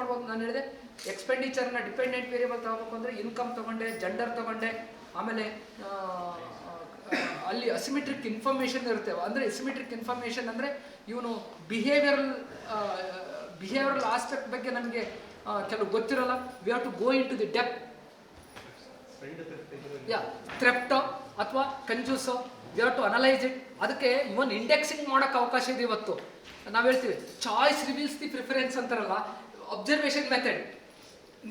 ಮಾಡ್ಬೋದು. ನಾನು ಹೇಳಿದೆ ಎಕ್ಸ್ಪೆಂಡಿಚರ್ನ ಡಿಪೆಂಡೆಂಟ್ ವೇರಿಯಬಲ್ ತಗೋಬೇಕು ಅಂದರೆ ಇನ್ಕಮ್ ತಗೊಂಡೆ, ಜೆಂಡರ್ ತಗೊಂಡೆ, ಆಮೇಲೆ ಅಲ್ಲಿ ಅಸಿಮೆಟ್ರಿಕ್ ಇನ್ಫಾರ್ಮೇಷನ್ ಇರುತ್ತೆ. ಅಂದರೆ ಅಸಿಮೆಟ್ರಿಕ್ ಇನ್ಫಾರ್ಮೇಷನ್ ಅಂದರೆ ಇವನು ಬಿಹೇವಿಯರಲ್ ಆಸ್ಪೆಕ್ಟ್ ಬಗ್ಗೆ ನಮಗೆ ಕೆಲವು ಗೊತ್ತಿರಲ್ಲ. We have to go into the depth. Thrift ಅಥವಾ ಕಂಜೂಸೋ, we have to analyse it. ಅದಕ್ಕೆ ಇವನ್ ಇಂಡೆಕ್ಸಿಂಗ್ ಮಾಡೋಕ್ಕೆ ಅವಕಾಶ ಇದೆ ಇವತ್ತು. ನಾವು ಹೇಳ್ತೀವಿ ಚಾಯ್ಸ್ ರಿವೀಲ್ಸ್ ದಿ ಪ್ರಿಫರೆನ್ಸ್ ಅಂತಾರಲ್ಲ, ಅಬ್ಸರ್ವೇಷನ್ ಮೆಥಡ್.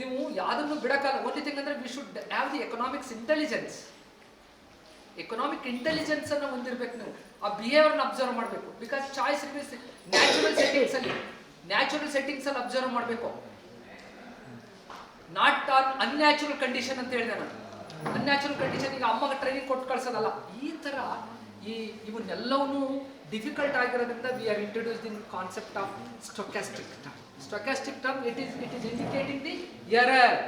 ನೀವು ಯಾವುದನ್ನು ಬಿಡೋಕ್ಕಲ್ಲ. ಓನ್ಲಿ ಥಿಂಗ್ ಅಂದರೆ we should have the economics intelligence. Economic intelligence ಅನ್ನು ಹೊಂದಿರಬೇಕು. ನೀವು ಆ ಬಿಹೇವಿಯರ್ನ ಅಬ್ಸರ್ವ್ ಮಾಡಬೇಕು. Because choice reveals natural settings ಅಲ್ಲಿ ಅಬ್ಸರ್ವ್ ಮಾಡಬೇಕು. ನಾಟ್ ಆನ್ ಅನ್ಯಾಚುರಲ್ ಕಂಡೀಷನ್ ಅಂತ ಹೇಳಿದೆ ನಾನು. ಅನ್ಯಾಚುರಲ್ ಕಂಡೀಷನ್ ಈಗ ಅಮ್ಮಗೆ ಟ್ರೈನಿಂಗ್ ಕೊಟ್ಟು ಕಳ್ಸೋದಲ್ಲ. ಈ ಥರ ಇವನ್ನೆಲ್ಲವನ್ನೂ ಡಿಫಿಕಲ್ಟ್ ಆಗಿರೋದ್ರಿಂದ we are introduced in concept of stochastic term. Stochastic term it is indicating the error.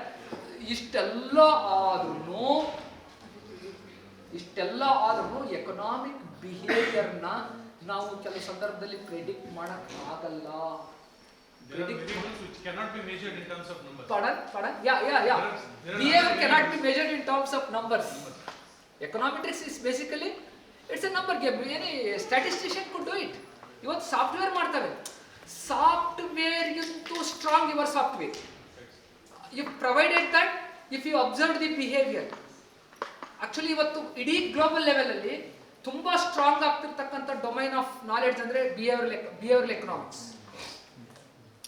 ಇಷ್ಟೆಲ್ಲ ಆದ್ರೂ ಎಕನಾಮಿಕ್ ಬಿಹೇವಿಯರ್ನ ನಾವು ಕೆಲವು ಸಂದರ್ಭದಲ್ಲಿ ಪ್ರೆಡಿಕ್ಟ್ ಮಾಡೋಕ್ಕಾಗಲ್ಲ. Which cannot be measured in terms of numbers. Pardon? Yeah. Behavior cannot be measured in terms of numbers. Econometrics is basically, it's a number game. Any statistician could do it. ಇವತ್ತು software ಮಾಡ್ತವೆ. Software ಗಿಂತೂ strong your software. You provided that if you observe the behaviour. Actually ಇವತ್ತು ಇಡೀ global ಲೆವೆಲಲ್ಲಿ ತುಂಬ strong ಆಗ್ತಿರ್ತಕ್ಕಂಥ domain of knowledge ಅಂದರೆ behavioural economics.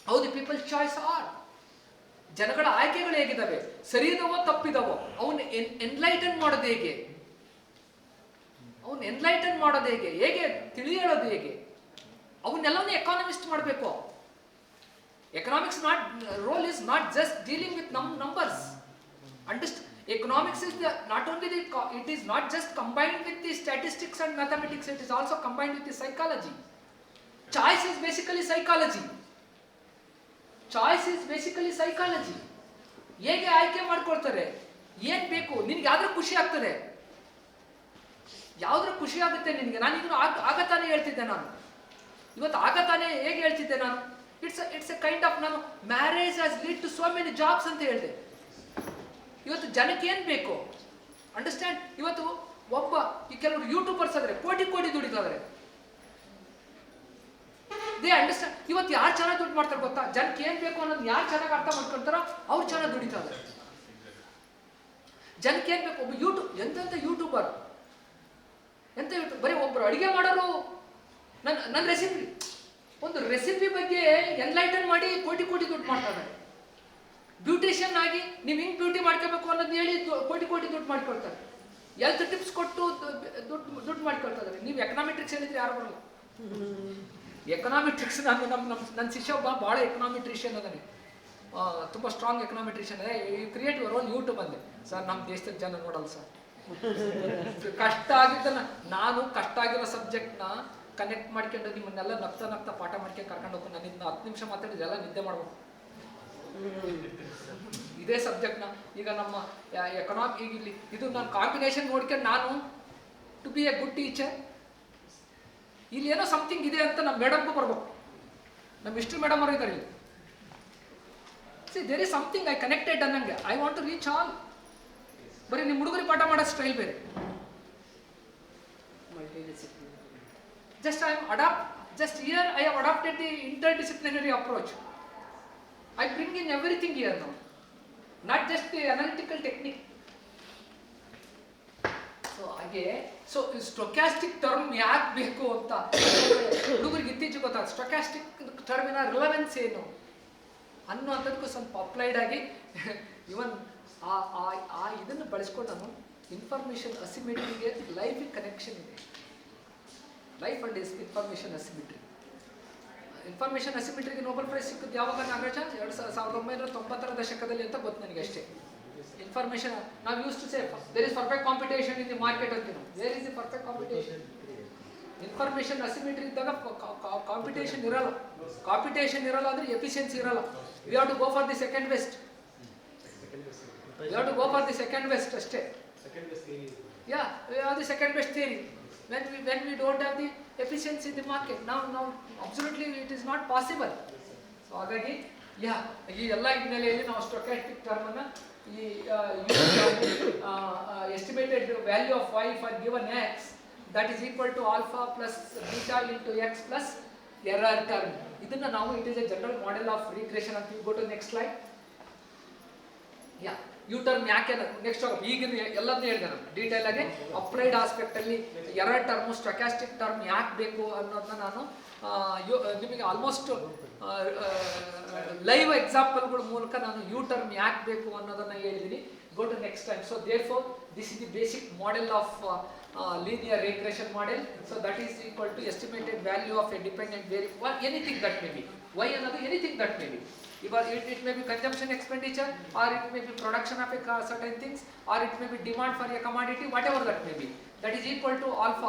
How the people choice are. ಜನಗಳ ಆಯ್ಕೆಗಳು ಹೇಗಿದ್ದಾವೆ, ಸರಿ ಇದಾವೋ ತಪ್ಪಿದಾವೋ, ಅವನು ಎನ್ಲೈಟನ್ ಮಾಡೋದು ಹೇಗೆ, ಹೇಗೆ ತಿಳಿ ಹೇಳೋದು ಹೇಗೆ, ಅವನ್ನೆಲ್ಲವನ್ನೂ ಎಕಾನಮಿಸ್ಟ್ ಮಾಡಬೇಕು. Economics role is not just dealing with numbers. Economics is not only it is not just combined with the statistics and mathematics, it is also combined with the psychology. Choice is basically psychology. ಹೇಗೆ ಆಯ್ಕೆ ಮಾಡ್ಕೊಳ್ತಾರೆ, ಏನ್ ಬೇಕು ನಿನ್ಗೆ, ಯಾವ್ದ್ರ ಖುಷಿ ಆಗ್ತದೆ, ನಿನ್ಗೆ. ನಾನು ಇದನ್ನು ಆಗತಾನೆ ಹೇಳ್ತಿದ್ದೆ. ನಾನು ಇವತ್ತು ಆಗತಾನೆ ಹೇಗೆ ಹೇಳ್ತಿದ್ದೆ ನಾನು, ಇಟ್ಸ್ ಎ ಕೈಂಡ್ ಆಫ್, ನಾನು marriage has lead to so many jobs ಅಂತ ಹೇಳಿದೆ. ಇವತ್ತು ಜನಕ್ಕೆ ಏನ್ ಬೇಕು ಅಂಡರ್ಸ್ಟ್ಯಾಂಡ್. ಇವತ್ತು ಈ ಕೆಲವರು ಯೂಟ್ಯೂಬರ್ಸ್ ಆದ್ರೆ ಕೋಟಿ ದುಡಿತಾರೆ. They understand. ಇವತ್ತು ಯಾರು ಚೆನ್ನಾಗಿ ದುಡ್ಡು ಮಾಡ್ತಾರೆ ಗೊತ್ತಾ, ಜನಕ್ಕೆ ಏನ್ ಬೇಕು ಅನ್ನೋದು ಯಾರು ಚೆನ್ನಾಗಿ ಅರ್ಥ ಮಾಡ್ಕೊಳ್ತಾರೋ ಅವ್ರು ಚೆನ್ನಾಗಿ ದುಡಿತಾರೆ. ಜನಕ್ಕೆ ಏನ್ ಬೇಕು, ಒಬ್ಬ ಎಂತೆಂಥ ಯೂಟ್ಯೂಬರ್ ಬರೀ ಒಬ್ರು ಅಡಿಗೆ ಮಾಡೋರು ನನ್ನ ಒಂದು ರೆಸಿಪಿ ಬಗ್ಗೆ ಎನ್ಲೈಟನ್ ಮಾಡಿ ಕೋಟಿ ದುಡ್ಡು ಮಾಡ್ತಾರೆ. ಬ್ಯೂಟಿಷಿಯನ್ ಆಗಿ ನೀವು ಹಿಂಗೆ ಬ್ಯೂಟಿ ಮಾಡ್ಕೋಬೇಕು ಅನ್ನೋದು ಹೇಳಿ ಕೋಟಿ ದುಡ್ಡು ಮಾಡ್ಕೊಳ್ತಾರೆ. ಹೆಲ್ತ್ ಟಿಪ್ಸ್ ಕೊಟ್ಟು ದುಡ್ಡು ಮಾಡ್ಕೊಳ್ತಾರೆ. ನೀವು ಎಕನಾಮಿಟ್ರಿಕ್ಸ್ ಹೇಳಿದ್ರೆ ಯಾರು ಬರಲ್ಲ. ಎಕನಾಮಿಟ್ರಿಕ್ಸ್ ನನ್ನ ಶಿಷ್ಯ ಒಬ್ಬ ಭಾಳ ಎಕನಾಮಿಟ್ರಿಷಿಯನ್ ಅದಾನೆ, ತುಂಬ strong econometrician. You create your own YouTube ಅಂದೆ. ಸರ್ ನಮ್ಮ ದೇಶದ ಜನ ನೋಡಲ್ಲ ಸರ್. ಕಷ್ಟ ಆಗಿರೋ ಸಬ್ಜೆಕ್ಟ್ನ ಕನೆಕ್ಟ್ ಮಾಡ್ಕೊಂಡು ನಿಮ್ಮನ್ನೆಲ್ಲ ನಗ್ತಾ ಪಾಠ ಮಾಡ್ಕೊಂಡು ಕರ್ಕೊಂಡು ಹೋಗ್ಕೊಂಡು ನಾನು ಇನ್ನು 10 ನಿಮಿಷ ಮಾತಾಡಿದ್ರೆ ಎಲ್ಲ ನಿದ್ದೆ ಮಾಡ್ಬೇಕು. ಇದೇ ಸಬ್ಜೆಕ್ಟ್ನ ಈಗ ನಮ್ಮ ಇಲ್ಲಿ ಇದು ನಾನು ಕಾಂಬಿನೇಷನ್ ನೋಡ್ಕೊಂಡು ನಾನು to be a good teacher, ಇಲ್ಲಿ ಏನೋ ಸಮಥಿಂಗ್ ಇದೆ ಅಂತ ನಮ್ಮ ಮೇಡಮ್ಗೂ ಬರ್ಬೇಕು. ನಮ್ಮ ಹಿಸ್ಟ್ರಿ ಮೇಡಮ್ ಅವರು ಇದ್ದಾರೆ ಇಲ್ಲಿ. See there is something I connected ಅನ್ನಂಗೆ. I want to reach all. ಬರೀ ನಿಮ್ಮ ಹುಡುಗರಿಗೆ ಪಾಠ ಮಾಡೋ ಸ್ಟೈಲ್ ಬೇರೆ. Just here I have adopted the interdisciplinary approach. I bring in everything here now, not just the analytical technique. So stochastic term ಯಾಕೆ ಬೇಕು ಅಂತ ಹುಡುಗರಿಗೆ ಇತ್ತೀಚೆಗೆ ಗೊತ್ತಾಗ. ಸ್ಟೊಕ್ಯಾಸ್ಟಿಕ್ ಟರ್ಮಿನ ರಿಲೆವೆನ್ಸ್ ಏನು ಅನ್ನೋಂಥದ್ದಕ್ಕೂ ಸ್ವಲ್ಪ ಅಪ್ಲೈಡ್ ಆಗಿ ಇವನ್ ಇದನ್ನು ಬಳಸ್ಕೊಂಡು ನಾನು ಇನ್ಫಾರ್ಮೇಷನ್ ಅಸಿಮೆಟ್ರಿಗೆ ಲೈಫಿಗೆ ಕನೆಕ್ಷನ್ ಇದೆ. Life and information asymmetry. Information ಅಸಿಮೆಟ್ರಿಗೆ ನೋಬೆಲ್ ಪ್ರೈಸ್ ಸಿಕ್ಕಿದ್ದು ಯಾವಾಗ ನಾಗರಾಜ? 1990ರ ದಶಕದಲ್ಲಿ ಅಂತ ಗೊತ್ತು ನನಗೆ ಅಷ್ಟೇ. ಇನ್ಫಾರ್ಮೇಷನ್ ನಾವು use to say there is perfect competition in the market ಅಂತೀವಿ ನಾವು. Where is the perfect competition? Information asymmetry ಇದ್ದಾಗ ಕಾಂಪಿಟೇಷನ್ ಇರಲ್ಲ ಅಂದ್ರೆ ಎಫಿಷಿಯನ್ಸಿ ಇರಲ್ಲ. We have to go for the second best. ಅಷ್ಟೇ. the second best theory. When we don't have the efficiency in the market, now absolutely it is not possible. So ಹಾಗಾಗಿ ಯಾ ಈ ಎಲ್ಲ ಹಿನ್ನೆಲೆಯಲ್ಲಿ ನಾವು ಸ್ಟೊಕ್ಯಾಸ್ಟಿಕ್ ಟರ್ಮ್ ಅನ್ನ ಈ estimated value of y for given x that is equal to alpha plus beta into x plus error term. ಇದನ್ನ ನಾವು it is a general model of regression ಅಂತೀವಿ. Go to next slide. Yeah u term ಯಾಕೆ next ಈಗಿನ ಎಲ್ಲದನ್ನೂ ಹೇಳಿದೆ ನಾನು detail ಆಗಿ applied aspect ಅಲ್ಲಿ ಎರರ್ ಟರ್ಮ್ ಸ್ಟೊಕ್ಯಾಸ್ಟಿಕ್ ಟರ್ಮ್ ಯಾಕೆ ಬೇಕು ಅನ್ನೋದನ್ನ ನಾನು ನಿಮಗೆ ಆಲ್ಮೋಸ್ಟ್ ಲೈವ್ ಎಕ್ಸಾಂಪಲ್ಗಳ ಮೂಲಕ ನಾನು ಯು ಟರ್ಮ್ ಯಾಕೆ ಬೇಕು ಅನ್ನೋದನ್ನ ಹೇಳಿದ್ದೀನಿ. Go to next time. So therefore this is the basic model of linear regression model. So that is equal to estimated value of a dependent variable or anything that may be. Y another anything that may be. It may be consumption expenditure, or it may be production of a certain things, or it may be demand for a commodity, whatever that may be. That is equal to alpha,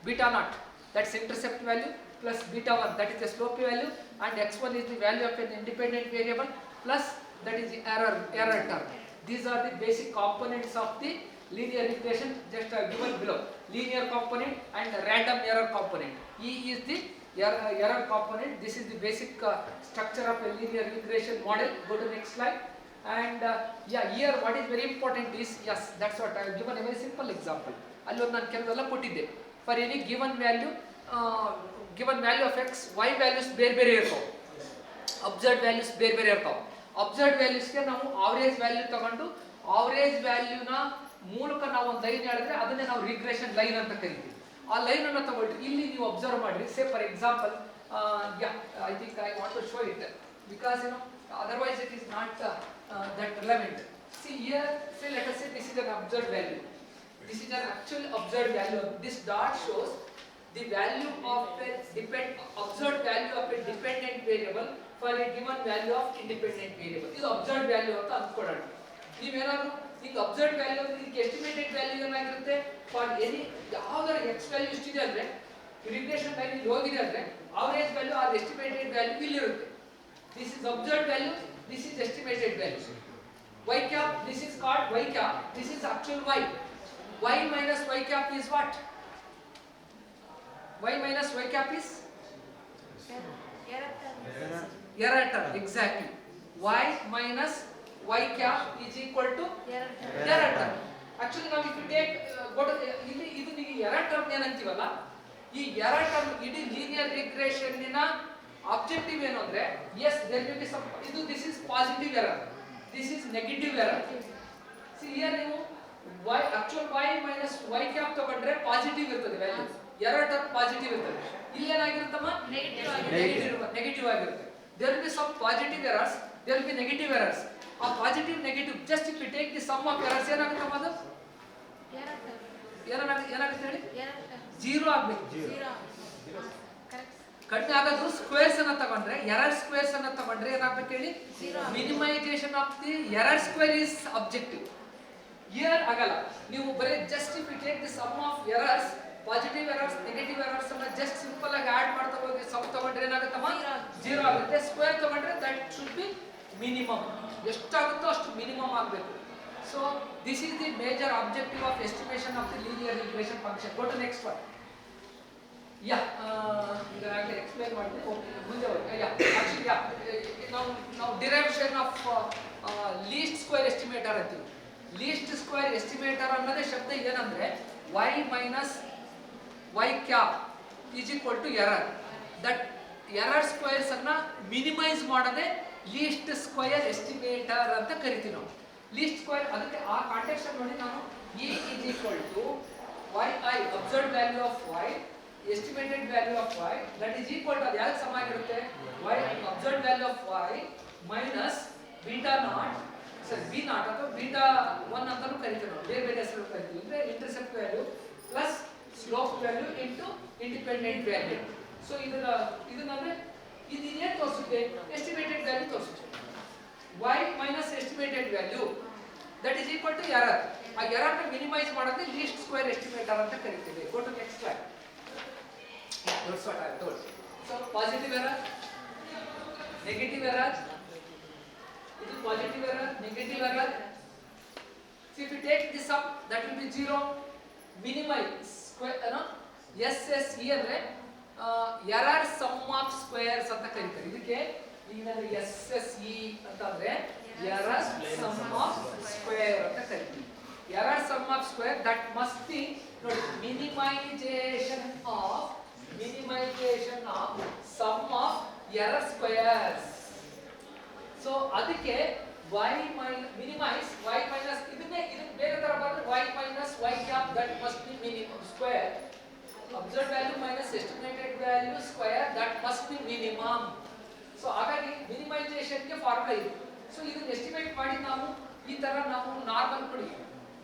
beta naught, that's intercept value, plus beta 1, that is the slope value, and x1 is the value of an independent variable, plus that is the error term. These are the basic components of the linear regression just given below. Linear component and random error component. E is the error component. This is the basic structure of a linear regression model. Go to next slide. And here what is very important is, yes, that's what I have given a very simple example. Allo nan kelvella kottidde. For any given value of x, y values ಬೇರೆ ಇರ್ತಾವೆ. Observed values ಬೇರೆ ಇರ್ತಾವೆ. Observed values ಗೆ ನಾವು average value ತಗೊಂಡು average value ನ ಮೂಲಕ ನಾವು ಒಂದು ಲೈನ್ ಹೇಳಿದ್ರೆ ಅದನ್ನೇ ನಾವು ರಿಗ್ರೆಷನ್ ಲೈನ್ ಅಂತ ಕರಿತೀವಿ. ಆ ಲೈನ್ ಅನ್ನು ತಗೊಳ್ರಿ. ಇಲ್ಲಿ ನೀವು ಅಬ್ಸರ್ವ್ ಮಾಡ್ರಿ. Say for example, I think I want to show it because otherwise it is not that relevant. See here, say let us say this is an observed value. This is an actual observed value. This dot shows the value of a observed value of a dependent variable for a given value of independent variable. This observed value ಅಂತ ಅಂದ್ಕೊಳ್ಳೋಣ. ನೀವೇನಾದ್ರು ಈಗ observe value ಇದಕ್ಕೆ estimated value ಏನಾಗಿರುತ್ತೆ for any ಯಾವ್ದಾರ x value ಇಷ್ಟಿದೆ ಅಂದ್ರೆ regression line ಇಲ್ಲಿ ಹೋಗಿದೆ ಅಂದ್ರೆ average value or estimated value ಇಲ್ಲಿರುತ್ತೆ. This is observed value, this is estimated value. y cap, this is called y cap, this is actual y. Y minus y cap is what? Y minus y cap is error term. Exactly. Y minus y cap is equal to error term. Actually now if you take ಇಲ್ಲಿ ಇದು ನೀವು error term ಏನಂತೀವಲ್ಲ, ಈ error term ಇಡೀ linear regression ನ objective ಏನು ಅಂದ್ರೆ, yes there will be some, ಇದು this is positive error, this is negative error. See here ನೀವು y actual y minus y cap ತಗೊಂಡ್ರೆ ಪಾಸಿಟಿವ್ ಇರ್ತದೆ ವ್ಯಾಲ್ಯೂ, error term ಪಾಸಿಟಿವ್ ಇರ್ತದೆ. ಇಲ್ಲಿ ಏನಾಗಿರುತ್ತಮ್ಮ ನೆಗೆಟಿವ್ ಆಗಿರುತ್ತೆ. there will be some positive errors, there will be negative errors. ಆ positive negative just if you take the sum of errors ಏನಾಗುತ್ತಮ್ಮ ಅದು ಏನಾಗುತ್ತೆ ಹೇಳಿ, ಜೀರೋ ಆಗ್ಬೇಕು. ಕಡಿಮೆ ಆಗೋದು ಸ್ಕ್ವೇರ್ಸ್ ಅನ್ನ ತಗೊಂಡ್ರೆ, ಎರರ್ ಸ್ಕ್ವೇರ್ಸ್ ಅನ್ನ ತಗೊಂಡ್ರೆ ಏನಾಗ್ಬೇಕು ಹೇಳಿ, minimization of the error square is objective. Here ಆಗಲ್ಲ. ನೀವು ಬರೀ just if you take the sum of errors, positive errors negative errors ಅನ್ನ ಜಸ್ಟ್ ಸಿಂಪಲ್ ಆಗಿ ಆಡ್ ಮಾಡ್ತಾ ಹೋಗಿ ಸಮ್ ತಗೊಂಡ್ರೆ ಏನಾಗುತ್ತಮ್ಮ, ಜೀರೋ ಆಗುತ್ತೆ. ಸ್ಕ್ವೇರ್ ತಗೊಂಡ್ರೆ ದಟ್ ಶುಡ್ ಬಿ ಮಿನಿಮಮ್, ಎಷ್ಟಾಗುತ್ತೋ ಅಷ್ಟು ಮಿನಿಮಮ್ ಆಗಬೇಕು. So this is the major objective of estimation of the linear regression function. Go to next one. ಈಗಾಗಲೇ ಎಕ್ಸ್ಪ್ಲೈನ್ ಮಾಡಿದೆ. ಮುಂದೆ ಹೋಗಿ ನಾವು derivation of least square estimator ಅಂತೀವಿ. ಲೀಸ್ಟ್ ಸ್ಕ್ವೇರ್ ಎಸ್ಟಿಮೇಟರ್ ಅನ್ನೋದೇ ಶಬ್ದ ಏನಂದ್ರೆ y minus y cap is equal to error. That error squares ಅನ್ನ ಮಿನಿಮೈಸ್ ಮಾಡೋದೇ ಲೀಸ್ಟ್ ಸ್ಕ್ವೇರ್ ಎಸ್ಟಿಮೇಟರ್ ಅಂತ ಕರಿತೀವಿ ನಾವು. ಲೀಸ್ಟ್ ಸ್ಕ್ವೇರ್ ಅದಕ್ಕೆ ಆ ಕಾಂಟೆಕ್ಸ್ಟ್ ಅಲ್ಲಿ ನೋಡಿ ನಾನು E is equal to yi observed value of y estimated value of y that is equal to ಯಾಕೆ ಸಮ ಆಗಿರುತ್ತೆ, y observed value of y minus beta naught, ಸರಿ b naught ಅಥವಾ beta 1 ಅಂತಾನೂ ಕರಿತೀವಿ ನಾವು, ಬೇರೆ ಬೇರೆ ಹೆಸರು ಕರಿತೀವಿ. ಅಂದ್ರೆ intercept value plus slope value into independent value. So ಇದನ್ನ ಇದು ಏನು ತೋರಿಸುತ್ತೆ, ಎಸ್ಟಿಮೇಟೆಡ್ ವ್ಯಾಲ್ಯೂ ತೋರಿಸುತ್ತೆ. y minus estimated value that is equal to error. ಆ ಎರರ್ ನ ಮಿನಿಮೈಸ್ ಮಾಡೋದೇ ಲೀಸ್ಟ್ ಸ್ಕ್ವೇರ್ ಎಸ್ಟಿಮೇಟರ್ ಅಂತ ಕರಿತೀವಿ. Go to next slide. That's what I told. So positive error, negative error, ಇದು positive error, negative error. So if you take this up, that will be 0. Minimize square, SSE ಅಂದ್ರೆ error sum of squares ಅಂತ ಕರೀತಾರೆ. ಇದಕ್ಕೆ ಈಗ S S E ಅಂತಂದ್ರೆ error sum of square ಅಂತ ಕರಿತೀವಿ. Error sum of square that must be ನೋಡಿ minimisation of sum of error squares. So ಅದಕ್ಕೆ y minimize y minus ಇದನ್ನೇ ಬೇರೆ ತರ ಬರೆದ್ರೆ y minus y cap that must be minimum square observed value minus estimated value square that must be minimum. So ಹಾಗಾಗಿ minimisation ಗೆ formula ಇದೆ. So ಇದನ್ನ estimate ಮಾಡಿ ನಾವು ಈ ತರ ನಾವು ನಾರ್ಮಲ್ ಕೊಡಿ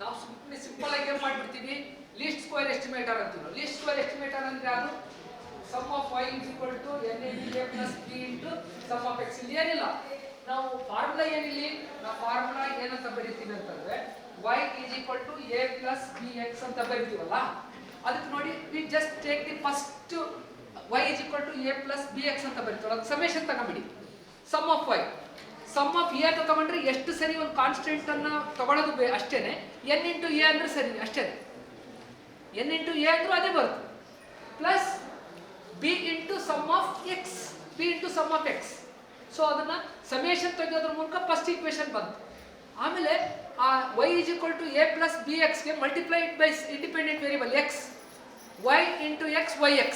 ನಾವು ಸುಮ್ಮನೆ ಸಿಂಪಲ್ ಆಗಿ ಏನು ಮಾಡ್ಬಿಡ್ತೀವಿ ಲೀಸ್ಟ್ ಸ್ಕ್ವೇರ್ ಎಸ್ಟಿಮೇಟರ್ ಅಂತೀವಿ. ಲೀಸ್ಟ್ ಸ್ಕ್ವೇರ್ ಎಸ್ಟಿಮೇಟರ್ ಅಂದ್ರೆ ಅದು sum of y n into a plus b into sum of x. ಇಲ್ಲಿ ಏನಿಲ್ಲ ನಾವು ಫಾರ್ಮುಲಾ ಏನಿಲ್ಲ ನಾವು ಫಾರ್ಮುಲಾ ಏನಂತ ಬರೀತೀವಿ ಅಂತಂದ್ರೆ y is equal to a plus bx ಅಂತ ಬರೀತೀವಲ್ಲ ಅದಕ್ಕೆ ನೋಡಿ we just take the first y is equal to a plus bx ಅಂತ ಬರೀತೀವಲ್ಲ ಅದಕ್ಕೆ ಸಮೇಷನ್ ತಗೊಂಬಿಡಿ sum of y sum of a ಅಂತ ತಗೊಂಡ್ರೆ ಎಷ್ಟು ಸರಿ ಒಂದು ಕಾನ್ಸ್ಟೆಂಟ್ ಅನ್ನ ತಗೊಳ್ಳೋದು ಅಷ್ಟೇನೆ n into a ಅಂದ್ರೆ ಸರಿ ಅಷ್ಟೇನೆ n into a ಅಂದ್ರೂ ಅದೇ ಬರುತ್ತೆ plus b into sum of x b into sum of x. So ಅದನ್ನ ಸಮೇಷನ್ ತೆಗೆಯೋದ್ರ ಮೂಲಕ ಫಸ್ಟ್ ಈಕ್ವೇಷನ್ ಬಂತು. ಆಮೇಲೆ ಆ y is equal to a plus bx ಗೆ multiplied by independent variable x y into x yx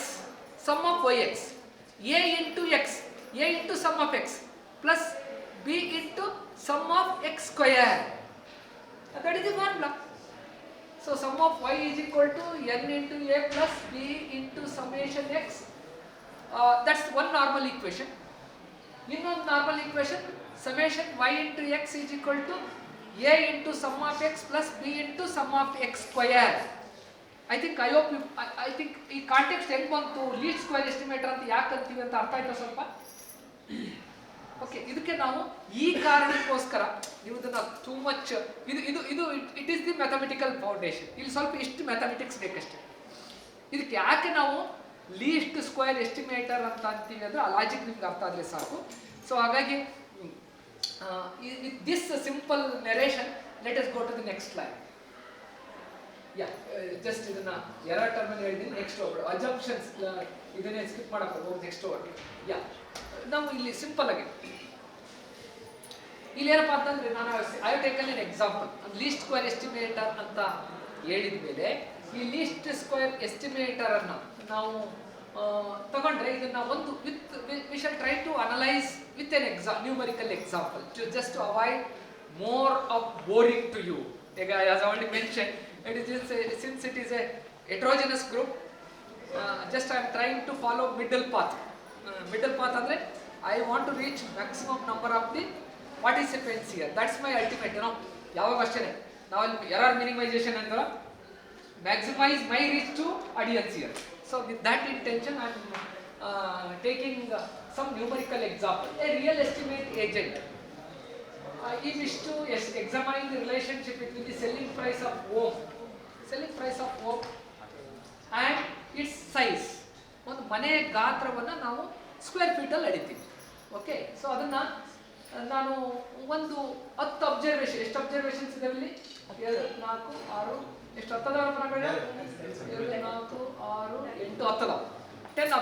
sum of yx a into x a into sum of x plus b into sum of x square. That is the formula. So sum of y is equal to n into a plus b into summation x. That's one normal equation. ಇನ್ನೊಂದು normal equation summation y into x is equal to a into sum of x plus b into sum of x square. I think ಈ context ಹೆಂಗ್ ಬಂತು list square estimator ಅಂತ ಯಾಕೆ ಅಂತೀವಿ ಅಂತ ಅರ್ಥ ಆಯ್ತಾ ಸ್ವಲ್ಪ? ಓಕೆ, ಇದಕ್ಕೆ ನಾವು ಈ ಕಾರಣಕ್ಕೋಸ್ಕರ ಇದನ್ನ ಟೂ ಮಚ್ ಇದು it is the mathematical foundation. ಇಲ್ಲಿ ಸ್ವಲ್ಪ ಇಷ್ಟು ಮ್ಯಾಥಮೆಟಿಕ್ಸ್ ಬೇಕಷ್ಟೇ. ಇದಕ್ಕೆ ಯಾಕೆ ನಾವು ಲೀಸ್ಟ್ ಸ್ಕ್ವೇರ್ ಎಸ್ಟಿಮೇಟರ್ ಅಂತ ಅಂತೀವಿ ಅಂದ್ರೆ ಆ ಲಾಜಿಕ್ ನಿಮ್ಗೆ ಅರ್ಥ ಆದರೆ ಸಾಕು. ಸೊ ಹಾಗಾಗಿ this simple narration let us go to the next line. Yeah just ಇದನ್ನ ಎರರ್ ಟರ್ಮಿನಲ್ ಹೇಳಿದ್ದೀನಿ. ನೆಕ್ಸ್ಟ್ ಹೋಗ್ಬಿಡು ಅಜಂಪ್ಷನ್ಸ್ ಇದನ್ನೇ ಸ್ಕಿಪ್ ಮಾಡಕ್ಕೆ ಹೋಗಿ ನೆಕ್ಸ್ಟ್ ಹೋಗ್ಬಿಡು. ಯಾ ನಾವು ಇಲ್ಲಿ ಸಿಂಪಲ್ ಆಗಿ ಇಲ್ಲಿ ಏನಪ್ಪಾ ಅಂತಂದ್ರೆ ನಾನು I taken an example least square estimator ಅಂತ ಹೇಳಿದ ಮೇಲೆ ಈ ಲೀಸ್ಟ್ ಸ್ಕ್ವೇರ್ ಎಸ್ಟಿಮೇಟರ್ ಅನ್ನ ನಾವು ತಗೊಂಡ್ರೆ ಇದನ್ನ ಒಂದು we shall try to analyze with an numerical example just to avoid more of boring to you. As I already mentioned, since it is a heterogeneous group, just I am trying to follow middle path. Middle path andre I want to reach maximum number of the participants here. That's my ultimate, ಯಾವಾಗ ಅಷ್ಟೇನೆ ನಾವು error minimization ಅಂದ್ರೆ maximize my reach to audience here. So with that intention I am taking some numerical example. A real estimate agent he wished to examine the relationship between the selling price of home and its size. ಒಂದು ಮನೆ ಗಾತ್ರವನ್ನು ನಾವು square feet ಅಲ್ಲಿ ಅಡಿತೀವಿ. Okay, so ಅದನ್ನ ನಾನು ಒಂದು 10 observation, ಎಷ್ಟು observations ಇದಾವೆ ಇಲ್ಲಿ? 2 4 6 ಎಷ್ಟು ಹತ್ತದ ಮನೆಗಳು? 2 4 6 8 10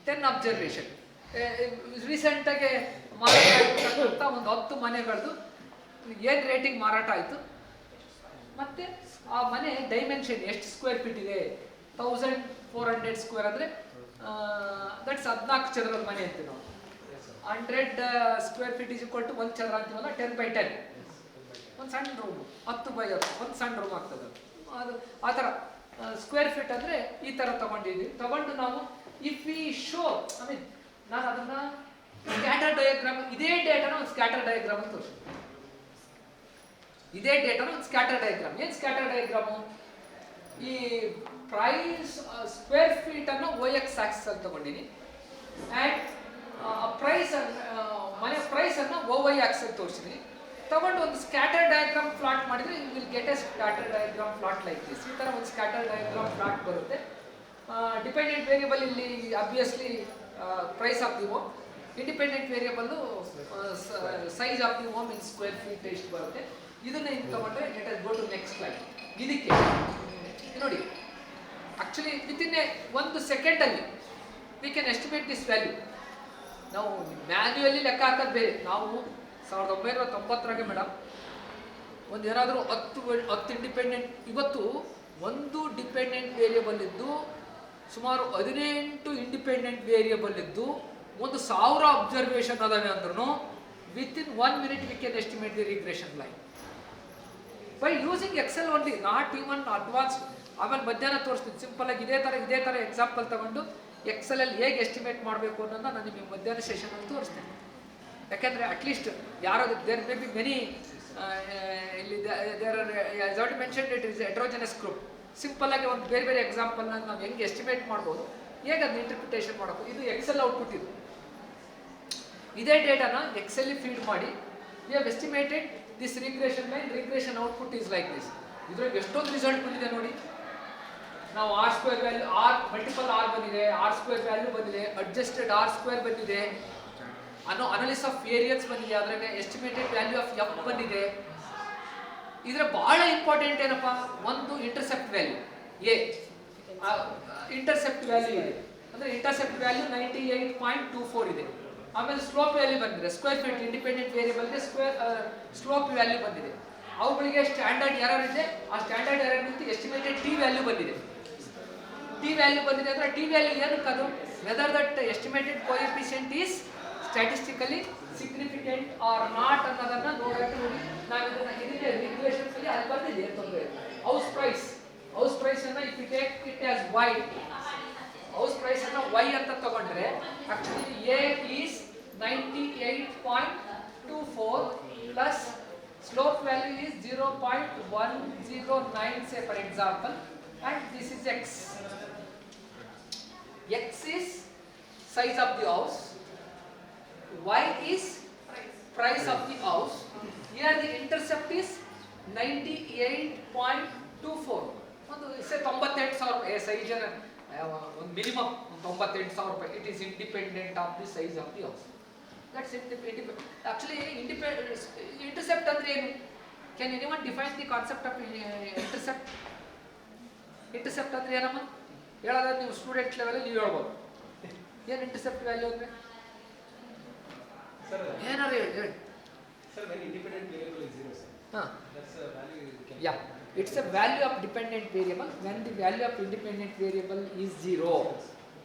10 ಅಬ್ಸರ್ವೇಷನ್ ರೀಸೆಂಟ್ ಆಗಿ ಮಾರಾಟ ಆಗಿರ್ತಕ್ಕಂಥ ಒಂದು 10 ಮನೆಗಳದ್ದು ಏನ್ ರೇಟಿಂಗ್ ಮಾರಾಟ ಆಯಿತು, ಮತ್ತೆ ಆ ಮನೆ ಡೈಮೆನ್ಷನ್ ಎಷ್ಟು ಸ್ಕ್ವೇರ್ ಫೀಟ್ ಇದೆ? 1400 ಸ್ಕ್ವೇರ್ ಅಂದರೆ ದಟ್ಸ್ 14 ಚದರದ ಮನೆ ಅಂತೀವಿ ನಾವು. 100 square feet is equal to 1 ಚದರ ಅಂತೀವಲ್ಲ, 10x10 ಒಂದು ಸಣ್ಣ ರೂಮ್, 10x10 ಒಂದು ಸಣ್ಣ ರೂಮ್ ಆಗ್ತದೆ. ಅದು ಆ ಥರ ಸ್ಕ್ವೇರ್ ಫೀಟ್ ಅಂದರೆ ಈ ಥರ ತಗೊಂಡು ನಾವು ಇಫ್ ವಿ ಶೋ ನಾನು ಅದನ್ನ ಸ್ಕ್ಯಾಟರ್ ಡಯಾಗ್ರಾಮ್, ಇದೇ ಡೇಟಾನ ಒಂದು ಸ್ಕ್ಯಾಟರ್ ಡಯಾಗ್ರಾಮ್ ಅಂತ ತೋರಿಸಿ. ಇದೇ ಡೇಟಾನ ಒಂದು ಸ್ಕ್ಯಾಟರ್ ಡಯಾಗ್ರಾಮ್. ಏನು ಸ್ಕ್ಯಾಟರ್ ಡಯಾಗ್ರಾಮು? ಈ ಪ್ರೈಸ್ ಸ್ಕ್ವೇರ್ ಫೀಟ್ ಅನ್ನು OX ಆಕ್ಸಿಸ್ ಅಂತ ತಗೊಂಡಿನಿ ಆ್ಯಂಡ್ ಪ್ರೈಸ್ ಮನೆ ಪ್ರೈಸ್ ಅನ್ನು OY ಆಕ್ಸಿಸ್ ಅಂತ ತೋರಿಸಿದ್ದೀನಿ. ತಗೊಂಡು ಒಂದು ಸ್ಕ್ಯಾಟರ್ ಡಯಾಗ್ರಾಮ್ ಪ್ಲಾಟ್ ಮಾಡಿದ್ರೆ you will get a scatter diagram plot like this. ಈ ಥರ ಒಂದು ಸ್ಕ್ಯಾಟರ್ ಡಯಾಗ್ರಾಮ್ ಪ್ಲಾಟ್ ಬರುತ್ತೆ. ಡಿಪೆಂಡೆಂಟ್ ವೇರಿಯಬಲ್ ಇಲ್ಲಿ obviously price of the home, independent variable size of the home in square feet ಎಷ್ಟು ಬರುತ್ತೆ. ಇದನ್ನ ಹಿಂಗೆ ತಗೊಂಡ್ರೆ let us go to next slide. ಇದಕ್ಕೆ ನೋಡಿ ಆಕ್ಚುಲಿ ವಿತ್ ಇನ್ 1 ಸೆಕೆಂಡ್ ಅಲ್ಲಿ we can estimate this value. ನಾವು ಮ್ಯಾನ್ಯುಯಲಿ ಲೆಕ್ಕ ಹಾಕೋದು ಬೇರೆ. ನಾವು 1990 ಮೇಡಮ್ ಒಂದು ಏನಾದರೂ 10 ಇಂಡಿಪೆಂಡೆಂಟ್, ಇವತ್ತು ಒಂದು ಡಿಪೆಂಡೆಂಟ್ ವೇರಿಯಬಲ್ ಇದ್ದು ಸುಮಾರು 18 ಇಂಡಿಪೆಂಡೆಂಟ್ ವೇರಿಯಬಲ್ ಇದ್ದು 1000 ಅಬ್ಸರ್ವೇಷನ್ ಅದಾವೆ ಅಂದ್ರೂ within 1 minute V can estimate the regression line by using Excel only, not even advance. ಆಮೇಲೆ ಮಧ್ಯಾಹ್ನ ತೋರಿಸ್ತೀನಿ ಸಿಂಪಲ್ ಆಗಿ ಇದೇ ಥರ ಎಕ್ಸಾಂಪಲ್ ತಗೊಂಡು ಎಕ್ಸೆಲಲ್ಲಿ ಹೇಗೆ ಎಸ್ಟಿಮೇಟ್ ಮಾಡಬೇಕು ಅನ್ನೋದನ್ನ ನಾನು ನಿಮಗೆ ಮಧ್ಯಾಹ್ನ ಸೆಷನಲ್ಲಿ ತೋರಿಸ್ತೇನೆ. ಯಾಕೆಂದರೆ ಅಟ್ಲೀಸ್ಟ್ ಯಾರೋ ದೇರ್ ಮೇ ಬಿ ಮೆನಿ ಇಲ್ಲಿ there are already mentioned it is heterogeneous group. Simple ಆಗಿ ಒಂದು ಬೇರೆ ಎಕ್ಸಾಂಪಲ್ನ ನಾವು ಹೆಂಗೆ ಎಸ್ಟಿಮೇಟ್ ಮಾಡ್ಬೋದು, ಹೇಗೆ ಅದನ್ನ ಇಂಟರ್ಪ್ರಿಟೇಷನ್ ಮಾಡಬೇಕು. ಇದು ಎಕ್ಸೆಲ್ ಔಟ್ಪುಟ್. ಇದೇ ಡೇಟಾನ ಎಕ್ಸೆಲ್ ಫೀಡ್ ಮಾಡಿ we have estimated this regression line. Regression output is like this. ಇದ್ರಾಗ ಎಷ್ಟೊಂದು ರಿಸಲ್ಟ್ ಬಂದಿದೆ ನೋಡಿ. ನಾವು R square value, multiple R ಬಂದಿದೆ, ಆರ್ ಸ್ಕ್ವೇರ್ ವ್ಯಾಲ್ಯೂ ಬಂದಿದೆ, ಅಡ್ಜಸ್ಟೆಡ್ ಆರ್ ಸ್ಕ್ವೇರ್ ಬಂದಿದೆ, ಅನಾಲಿಸಿಸ್ ಆಫ್ ವೇರಿಯನ್ಸ್ ಬಂದಿದೆ, ಅದ್ರಾಗ ಎಸ್ಟಿಮೇಟೆಡ್ ವ್ಯಾಲ್ಯೂ ಆಫ್ ಎಫ್ ಬಂದಿದೆ. ಇದ್ರ ಬಹಳ ಇಂಪಾರ್ಟೆಂಟ್ ಏನಪ್ಪ, ಒಂದು intercept value a, intercept value ಇದೆ ಅಂದ್ರೆ ಇಂಟರ್ಸೆಪ್ಟ್ ವ್ಯಾಲ್ಯೂ 98.24 ಇದೆ. ಆಮೇಲೆ ಸ್ಲೋಪ್ ವ್ಯಾಲ್ಯೂ ಬಂದಿದೆ, ಸ್ಕ್ವೇರ್ ಫೀಟ್ ಇಂಡಿಪೆಂಡೆಂಟ್ ವೇರಿಯಬಲ್ಗೆ ಸ್ಲೋಪ್ ವ್ಯಾಲ್ಯೂ ಬಂದಿದೆ. ಅವುಗಳಿಗೆ ಸ್ಟ್ಯಾಂಡರ್ಡ್ ಎರರ್ ಇದೆ, ಆ ಸ್ಟ್ಯಾಂಡರ್ಡ್ ಎರರ್ ನಿಂತು ಎಸ್ಟಿಮೇಟೆಡ್ ಟಿ ವ್ಯಾಲ್ಯೂ ಬಂದಿದೆ. ಟಿ ವ್ಯಾಲ್ಯೂ ಬಂದಿದೆ ಅಂದ್ರೆ ಟಿ ವ್ಯಾಲ್ಯೂ ಏನಕ್ಕೆ ಅದು, whether that estimated coefficient is statistically significant or not ಅನ್ನೋದನ್ನ ನೋಡಕ್ಕೆ ನೋಡಿ. ನಾವು ಇದನ್ನ ಇದಕ್ಕೆ ರಿಗ್ರೆಷನ್ಸ್ ಅಲ್ಲಿ ಅಲ್ಲಿ ಬಂದಿದೆ ತೊಂದರೆ. ಹೌಸ್ ಪ್ರೈಸ್ ಅನ್ನ if you take it as Y, house price ಅನ್ನ ವೈ ಅಂತ ತಗೊಂಡ್ರೆ actually a is 98.24 plus slope value is 0.109 say for example, and this is x. X is size of the house, y is price of the house. Here the intercept is 98.24. ಒಂದು say 98,000 size ಒಂದು minimum 98,000. It is independent of the size of the house. That's independent. Actually, intercept ಅಂದ್ರೆ ಏನು? Can anyone define the concept of intercept? Intercept ಅಂದ್ರೆ ಏನಮ್ಮ? ಹೇಳೋದಾದ್ರೆ ನೀವು student level ನೀವು ಹೇಳ್ಬೋದು. ಏನು ಇಂಟರ್ಸೆಪ್ಟ್ ವ್ಯಾಲ್ಯೂ ಅಂದ್ರೆ? ಏನಾರು ಹೇಳಿ. Sir, when independent variable is 0, sir. That's a value you can. Yeah, it's a value of dependent variable when the value of independent variable is 0.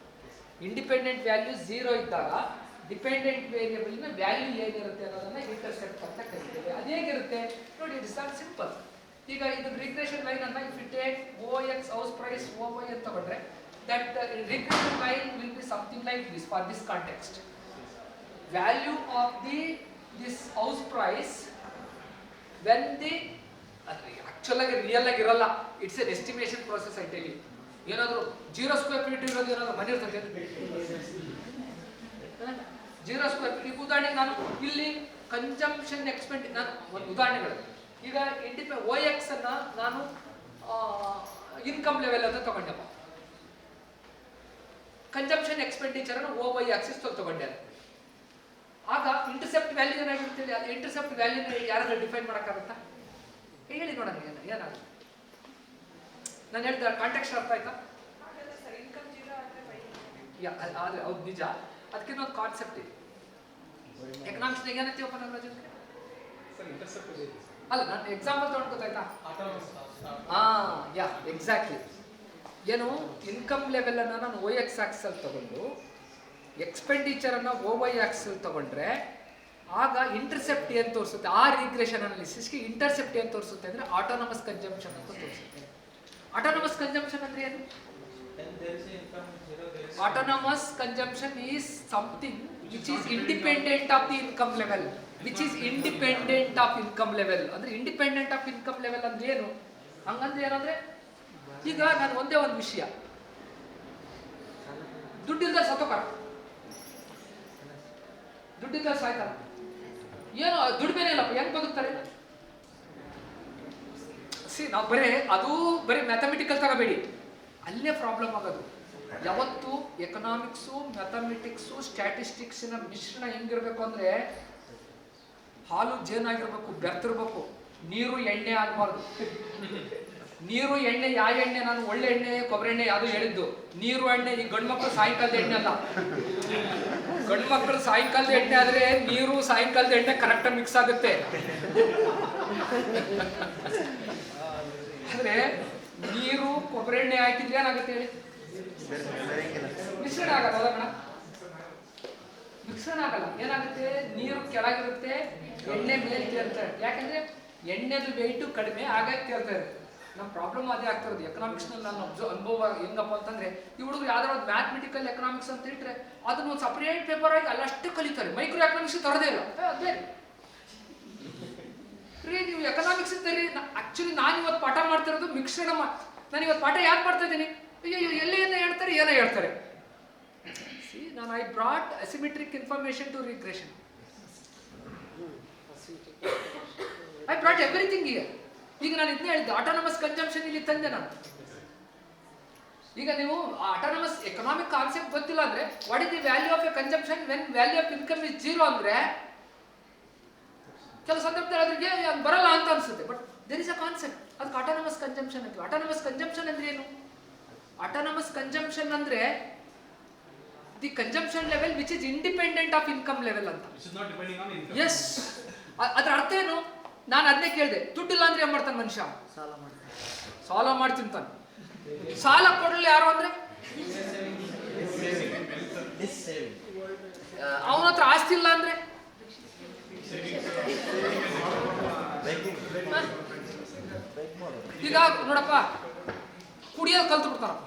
Independent value 0 ಇದ್ದಾಗ dependent variable ನ value ಏನಿರುತ್ತೆ ಅನ್ನೋದನ್ನ intercept ಅಂತ ಕರೀತೇವೆ. ಅದು ಹೇಗಿರುತ್ತೆ ನೋಡಿ, it is simple. ಈಗ ಇದು ರಿಗ್ರೆಷನ್ ಲೈನ್ ಅನ್ನ if you take OX house price OY ಅಂತ ತಗೊಂಡ್ರೆ that regression line will be something like this for this context. Value of this house price when the actual ಆಗಿ real ಆಗಿ ಇರಲ್ಲ, it's an estimation process I tell you. ಏನಾದ್ರು 0 square feet ಇರೋದು ಏನಾದ್ರು ಮನೆ ಇರ್ತದೆ 0 ಸ್ಕ್ವೇರ್ ಫೀಟ್. ಈಗ ಉದಾಹರಣೆಗೆ ನಾನು ಇಲ್ಲಿ ಕನ್ಸಂಪ್ಷನ್ ಎಕ್ಸ್ಪೆಂಡ್, ನಾನು ಒಂದು ಉದಾಹರಣೆಗಳು. ಈಗ OX ಅನ್ನ ನಾನು ಇನ್ಕಮ್ ಲೆವೆಲ್ ಅಂತ ತಗೊಂಡಪ್ಪ, ಕನ್ಸಂಪ್ಷನ್ ಎಕ್ಸ್ಪೆಂಡಿಚರ್ ಅನ್ನು OY ಆಕ್ಸಿಸ್ ತಗೊಂಡೆ. ಆಗ ಇಂಟರ್ಸೆಪ್ಟ್ ವ್ಯಾಲ್ಯೂ ಏನಾಗಿರುತ್ತೆ? ಅದು ಇಂಟರ್ಸೆಪ್ಟ್ ವ್ಯಾಲ್ಯೂನ ಯಾರಾದ್ರೂ ಡಿಫೈನ್ ಮಾಡೋಕ್ಕಾಗುತ್ತಾ? ಹೇಳಿ ನೋಡೋಣ ಏನಾಗುತ್ತೆ. ನಾನು ಹೇಳಿದ ಕಾಂಟೆಕ್ಸ್ಟ್ ಅರ್ಥ ಆಯ್ತಾ? ಆದ್ರೆ ಹೌದು ನಿಜ. ಅದಕ್ಕೆ ಒಂದು ಕಾನ್ಸೆಪ್ಟ್ ಇದೆ ಎಕನಾಮಿಕ್ಸ್ ಏನಂತೀವಪ್ಪ ನಾಗರಾಜ್? Sir, intercept is 0. ಅಲ್ಲ, ನಾನು ಎಕ್ಸಾಂಪಲ್ ತಗೊಂಡು ಗೊತ್ತಾಯ್ತಾ? Yeah exactly. ಏನು ಇನ್ಕಮ್ ಲೆವೆಲ್ ಅನ್ನ ನಾನು OX ಆಕ್ಸಲ್ ತಗೊಂಡು ಎಕ್ಸ್ಪೆಂಡಿಚರ್ ಅನ್ನ OY ಆಕ್ಸಲ್ ತಗೊಂಡ್ರೆ ಆಗ ಇಂಟರ್ಸೆಪ್ಟ್ ಏನು ತೋರಿಸುತ್ತೆ? ಆ ರಿಗ್ರೆಷನ್ ಅನಾಲಿಸಿಸ್ಗೆ ಇಂಟರ್ಸೆಪ್ಟ್ ಏನು ತೋರಿಸುತ್ತೆ ಅಂದ್ರೆ ಆಟೋನಮಸ್ ಕನ್ಸಂಪ್ಷನ್ ಅಂತ ತೋರಿಸುತ್ತೆ. ಆಟೋನಮಸ್ ಕನ್ಸಂಪ್ಷನ್ ಅಂದ್ರೆ ಏನು? Autonomous consumption is something which is independent of the income level. Which is independent of income level. ಅಂದ್ರೆ independent of income level ಅಂದ್ರೆ ಏನು? ಹಂಗಂದ್ರೆ ಏನಂದ್ರೆ ಈಗ ನಾನು ಒಂದೇ ಒಂದು ವಿಷಯ, ದುಡ್ಡಿಲ್ದ ಸತ್ತೋಕಾರ, ದುಡ್ಡಿಲ್ದ ಸಾಯ್ತಾರ, ಏನು ದುಡ್ಮೇನೆ ಇಲ್ಲಪ್ಪ, ಹೆಂಗ್ ಬದುಕ್ತಾರೆ? ನಾವು ಬರೀ ಮ್ಯಾಥಮೆಟಿಕಲ್ ತಗೋಬೇಡಿ, ಅಲ್ಲೇ ಪ್ರಾಬ್ಲಮ್ ಆಗೋದು. ಯಾವತ್ತು ಎಕನಾಮಿಕ್ಸು ಮ್ಯಾಥಮೆಟಿಕ್ಸು ಸ್ಟ್ಯಾಟಿಸ್ಟಿಕ್ಸಿನ ಮಿಶ್ರಣ ಹೆಂಗಿರ್ಬೇಕು ಅಂದ್ರೆ ಹಾಲು ಜೇನಾಗಿರ್ಬೇಕು, ಬೆರ್ತಿರ್ಬೇಕು, ನೀರು ಎಣ್ಣೆ ಆಗಬಾರ್ದು. ನೀರು ಎಣ್ಣೆ, ಯಾವ ಎಣ್ಣೆ? ನಾನು ಒಳ್ಳೆ ಎಣ್ಣೆ ಕೊಬ್ಬರಿ ಎಣ್ಣೆ ಅದು ಹೇಳಿದ್ದು. ನೀರು ಎಣ್ಣೆ ಈ ಗಂಡು ಮಕ್ಕಳು ಸಾಯಂಕಾಲದ ಎಣ್ಣೆ ಅಲ್ಲ. ಗಂಡು ಮಕ್ಕಳು ಸಾಯಂಕಾಲದ ಎಣ್ಣೆ ಆದ್ರೆ ನೀರು ಸಾಯಂಕಾಲದ ಎಣ್ಣೆ ಕರೆಕ್ಟಾಗಿ ಮಿಕ್ಸ್ ಆಗುತ್ತೆ. ಅಂದ್ರೆ ನೀರು ಕೊಬ್ಬರಿ ಎಣ್ಣೆ ಹಾಕಿದ್ರೆ ಏನಾಗುತ್ತೆ ಹೇಳಿ? ಮಿಶ್ರಣ ಆಗಲ್ಲ ಕಣ, ಮಿಶ್ರಣ ಆಗಲ್ಲ. ಏನಾಗುತ್ತೆ? ನೀರು ಕೆಳಗಿರುತ್ತೆ, ಎಣ್ಣೆ ಮೇಲೆ ತೇಲ್ತಾರೆ. ಯಾಕಂದ್ರೆ ಎಣ್ಣೆದು ವೆಯ್ಟು ಕಡಿಮೆ, ಹಾಗಾಗಿ ತೇಲ್ತಾ ಇರುತ್ತೆ. ನಮ್ಮ ಪ್ರಾಬ್ಲಮ್ ಅದೇ ಆಗ್ತಿರೋದು. ಎಕನಾಮಿಕ್ಸ್ ನಲ್ಲಿ ನನ್ನ ಅನುಭವ ಹೆಂಗಪ್ಪ ಅಂತಂದ್ರೆ, ಈ ಹುಡುಗರು ಯಾವ್ದಾದ್ರು ಒಂದು ಮ್ಯಾಥಮೆಟಿಕಲ್ ಎಕನಾಮಿಕ್ಸ್ ಅಂತ ಇಟ್ರೆ ಅದನ್ನ ಒಂದು ಸಪರೇಟ್ ಪೇಪರ್ ಆಗಿ ಅಲ್ಲಷ್ಟೇ ಕಲಿತಾರೆ. ಮೈಕ್ರೋ ಎಕನಾಮಿಕ್ಸ್ ತರದೇ ಇಲ್ಲ. ಅದೇ ರೀ ನೀವು ಎಕನಾಮಿಕ್ಸ್ ಇದ್ದೀರಿ. ಆಕ್ಚುಲಿ ನಾನು ಇವತ್ತು ಪಾಠ ಮಾಡ್ತಿರೋದು ಮಿಶ್ರಣ. ನಾನು ಇವತ್ತು ಪಾಠ ಯಾಕೆ ಮಾಡ್ತಾ ಇದ್ದೀನಿ? ಎಲ್ಲಿ ಏನೋ ಹೇಳ್ತಾರೆ, ಏನೋ ಹೇಳ್ತಾರೆ. ನಾನು I brought asymmetric information to regression. I brought everything here. ಈಗ ನಾನು ಇದನ್ನೇ ಹೇಳಿದ್ದು, ಆಟೋನಮಸ್ ಕನ್ಸಂಪ್ಷನ್ ಇಲ್ಲಿ ತಂದೆ ನಾನು. ಈಗ ನೀವು ಆಟೋನಮಸ್ ಎಕನಾಮಿಕ್ ಕಾನ್ಸೆಪ್ಟ್ ಗೊತ್ತಿಲ್ಲ ಅಂದ್ರೆ, what is the value of a consumption when value of income is 0 ಅಂದ್ರೆ ಕೆಲವು ಸಂದರ್ಭದಲ್ಲಿ ಅದ್ರಿಗೆ ಬರಲ್ಲ ಅಂತ ಅನ್ಸುತ್ತೆ. But there is a concept, ಅದಕ್ಕೆ ಆಟೋನಮಸ್ ಕನ್ಸಂಪ್ಷನ್ ಅಂತ. ಆಟೋನಮಸ್ ಕನ್ಸಂಪ್ಷನ್ ಅಂದ್ರೆ ಏನು? ಆಟೋನಮಸ್ ಕನ್ಸಂಪ್ಷನ್ ಅಂದ್ರೆ the consumption level which is independent of income level ಅಂತ. ಎಸ್, ಅದ್ರ ಅರ್ಥ ಏನು? ನಾನು ಅದನ್ನೇ ಕೇಳಿದೆ. ದುಡ್ಡಿಲ್ಲ ಅಂದ್ರೆ ಏನ್ ಮಾಡ್ತಾನೆ ಮನುಷ್ಯ? ಸಾಲ ಮಾಡಿ ತಿಂತಾನೆ. ಸಾಲ ಕೊಡಲಿ ಯಾರು ಅಂದ್ರೆ ಅವನ ಹತ್ರ ಆಸ್ತಿ ಇಲ್ಲ ಅಂದ್ರೆ ಈಗ ನೋಡಪ್ಪ, ಕುಡಿಯೋದು ಕಲ್ತು ಬಿಡ್ತಾರಪ್ಪ.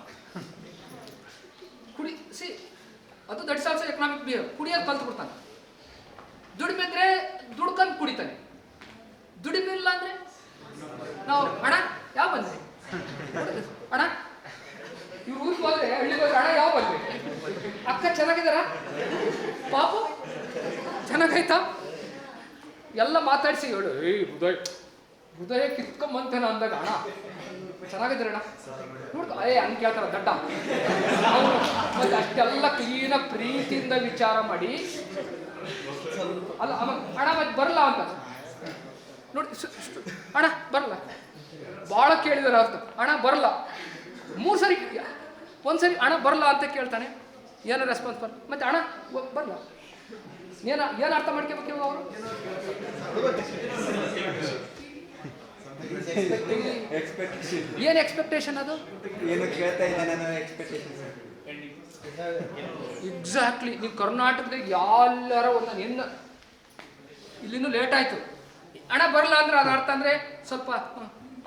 ಅದು ದಟ್ಸ್ ಆಲ್ಸೋ ಎಕನಾಮಿಕ್ ಬಿಹೇವ್. ಕುಡಿಯೋದು ಕಲ್ತು ಬಿಡ್ತಾನೆ. ದುಡಿಮೆದ್ರೆ ದುಡ್ಕಂದು ಕುಡಿತಾನೆ. ದುಡಿಮೆ ಇಲ್ಲ ಅಂದ್ರೆ ನಾವು ಹಣ ಯಾವ ಬಂದ್ರಿ ಹಣ ಇವ್ರು ಊರಿಗೆ ಹೋದ್ರೆ, ಹಳ್ಳಿಗೆ ಹೋದ್ರೆ ಹಣ ಯಾವ ಬಂದ್ರಿ? ಅಕ್ಕ ಚೆನ್ನಾಗಿದಾರ? ಪಾಪು ಚೆನ್ನಾಗೈತಾ? ಎಲ್ಲ ಮಾತಾಡಿಸಿ ಹೇಳು, ಹೃದಯ ಹೃದಯ ಕಿತ್ಕೊಂಬಂತೇನ ಅಂದಾಗ ಹಣ ಚೆನ್ನಾಗಿದ್ರೆ ಅಣ್ಣ ನೋಡ್ಕೊ, ಹಂಗೆ ಕೇಳ್ತಾರ ದಡ್ಡ. ಮತ್ತೆ ಅಷ್ಟೆಲ್ಲ ಕ್ಲೀನ ಪ್ರೀತಿಯಿಂದ ವಿಚಾರ ಮಾಡಿ ಅಲ್ಲ ಹಣ ಮತ್ತೆ ಬರಲ್ಲ ಅಂತ ನೋಡಿ. ಹಣ ಬರಲ್ಲ, ಭಾಳ ಕೇಳಿದಾರೆ ಅರ್ಥ. ಹಣ ಬರಲ್ಲ 3 ಸರಿ, ಒಂದ್ಸರಿ ಹಣ ಬರಲ್ಲ ಅಂತ ಕೇಳ್ತಾನೆ, ಏನೋ ರೆಸ್ಪಾನ್ಸ್ ಬರಲ್ಲ. ಮತ್ತೆ ಹಣ ಬರಲ್ಲ, ಏನು ಅರ್ಥ ಮಾಡ್ಕೋಬೇಕು ಅವರು? ಏನು ಎಕ್ಸ್ಪೆಕ್ಟೇಷನ್? ಅದು ಎಕ್ಸಾಕ್ಟ್ಲಿ. ನೀವು ಕರ್ನಾಟಕದಾಗ ಎಲ್ಲರ ಒಂದು ಇಲ್ಲಿನೂ ಲೇಟ್ ಆಯ್ತು, ಹಣ ಬರಲ್ಲ ಅಂದ್ರೆ ಅದ್ರ ಅರ್ಥ ಅಂದ್ರೆ ಸ್ವಲ್ಪ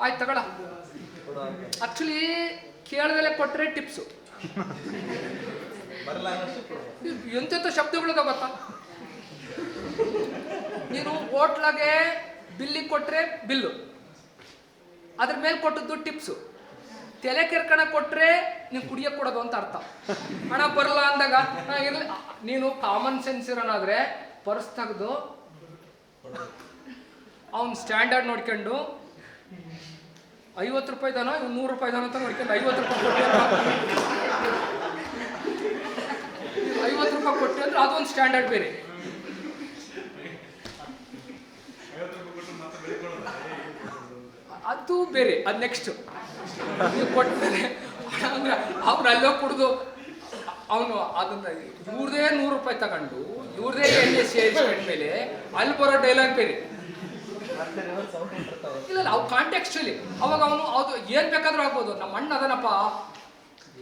ಆಯ್ತು ತಗೊಳ. ಆಕ್ಚುಲಿ ಕೇಳದಲ್ಲೇ ಕೊಟ್ಟರೆ ಟಿಪ್ಸು. ಎಂತೆಂಥ ಶಬ್ದಗಳಿದಾವ ಗೊತ್ತಾ? ನೀನು ಹೋಟ್ಲಾಗೆ ಬಿಲ್ಲಿಗೆ ಕೊಟ್ಟರೆ ಬಿಲ್ಲು, ಅದ್ರ ಮೇಲೆ ಕೊಟ್ಟದ್ದು ಟಿಪ್ಸು. ತಲೆ ಕೆರ್ಕಣ ಕೊಟ್ರೆ ನೀವು ಕುಡಿಯಕ್ಕೆ ಕೊಡೋದು ಅಂತ ಅರ್ಥ. ಹಣ ಬರಲ್ಲ ಅಂದಾಗ ಇರ್ಲಿ, ನೀನು ಕಾಮನ್ ಸೆನ್ಸ್ ಇರೋನಾದ್ರೆ ಪರ್ಸ್ ತೆಗೆದು ಅವ್ನು ಸ್ಟ್ಯಾಂಡರ್ಡ್ ನೋಡ್ಕೊಂಡು 50 ರೂಪಾಯಿ ದಾನೋ ಇವ್ನು 100 ರೂಪಾಯಿ ದಾನೋ ಅಂತ ನೋಡ್ಕೊಂಡು 50 ರೂಪಾಯಿ ಕೊಟ್ಟೆ 50 ರೂಪಾಯಿ ಕೊಟ್ಟೆ ಅಂದ್ರೆ ಅದೊಂದು ಸ್ಟ್ಯಾಂಡರ್ಡ್ ಬೇರೆ. ಅದು ಬೇರೆ, ಅದು ನೆಕ್ಸ್ಟ್. ಕೊಟ್ಟರೆ ಅಂದ್ರೆ ಅವ್ನು ಅಲ್ಲೋ ಕುಡ್ದು ಅವನು ಅದನ್ನ ಇವ್ರದೇ 100 ರೂಪಾಯಿ ತಗೊಂಡು ಇವ್ರದೇ ಎಣ್ಣೆ ಸೇರಿಸ್ಕೊಂಡ್ಮೇಲೆ ಅಲ್ಲಿ ಬರೋ ಡೈಲಾಗ್ ಬೇರೆ. ಇಲ್ಲ ಅವು ಕಾಂಟೆಕ್ಸ್ಟಲ್ಲಿ ಅವಾಗ ಅವನು ಅದು ಏನ್ ಬೇಕಾದ್ರೂ ಆಗ್ಬೋದು. ನಮ್ಮ ಅಣ್ಣ ಅದನಪ್ಪ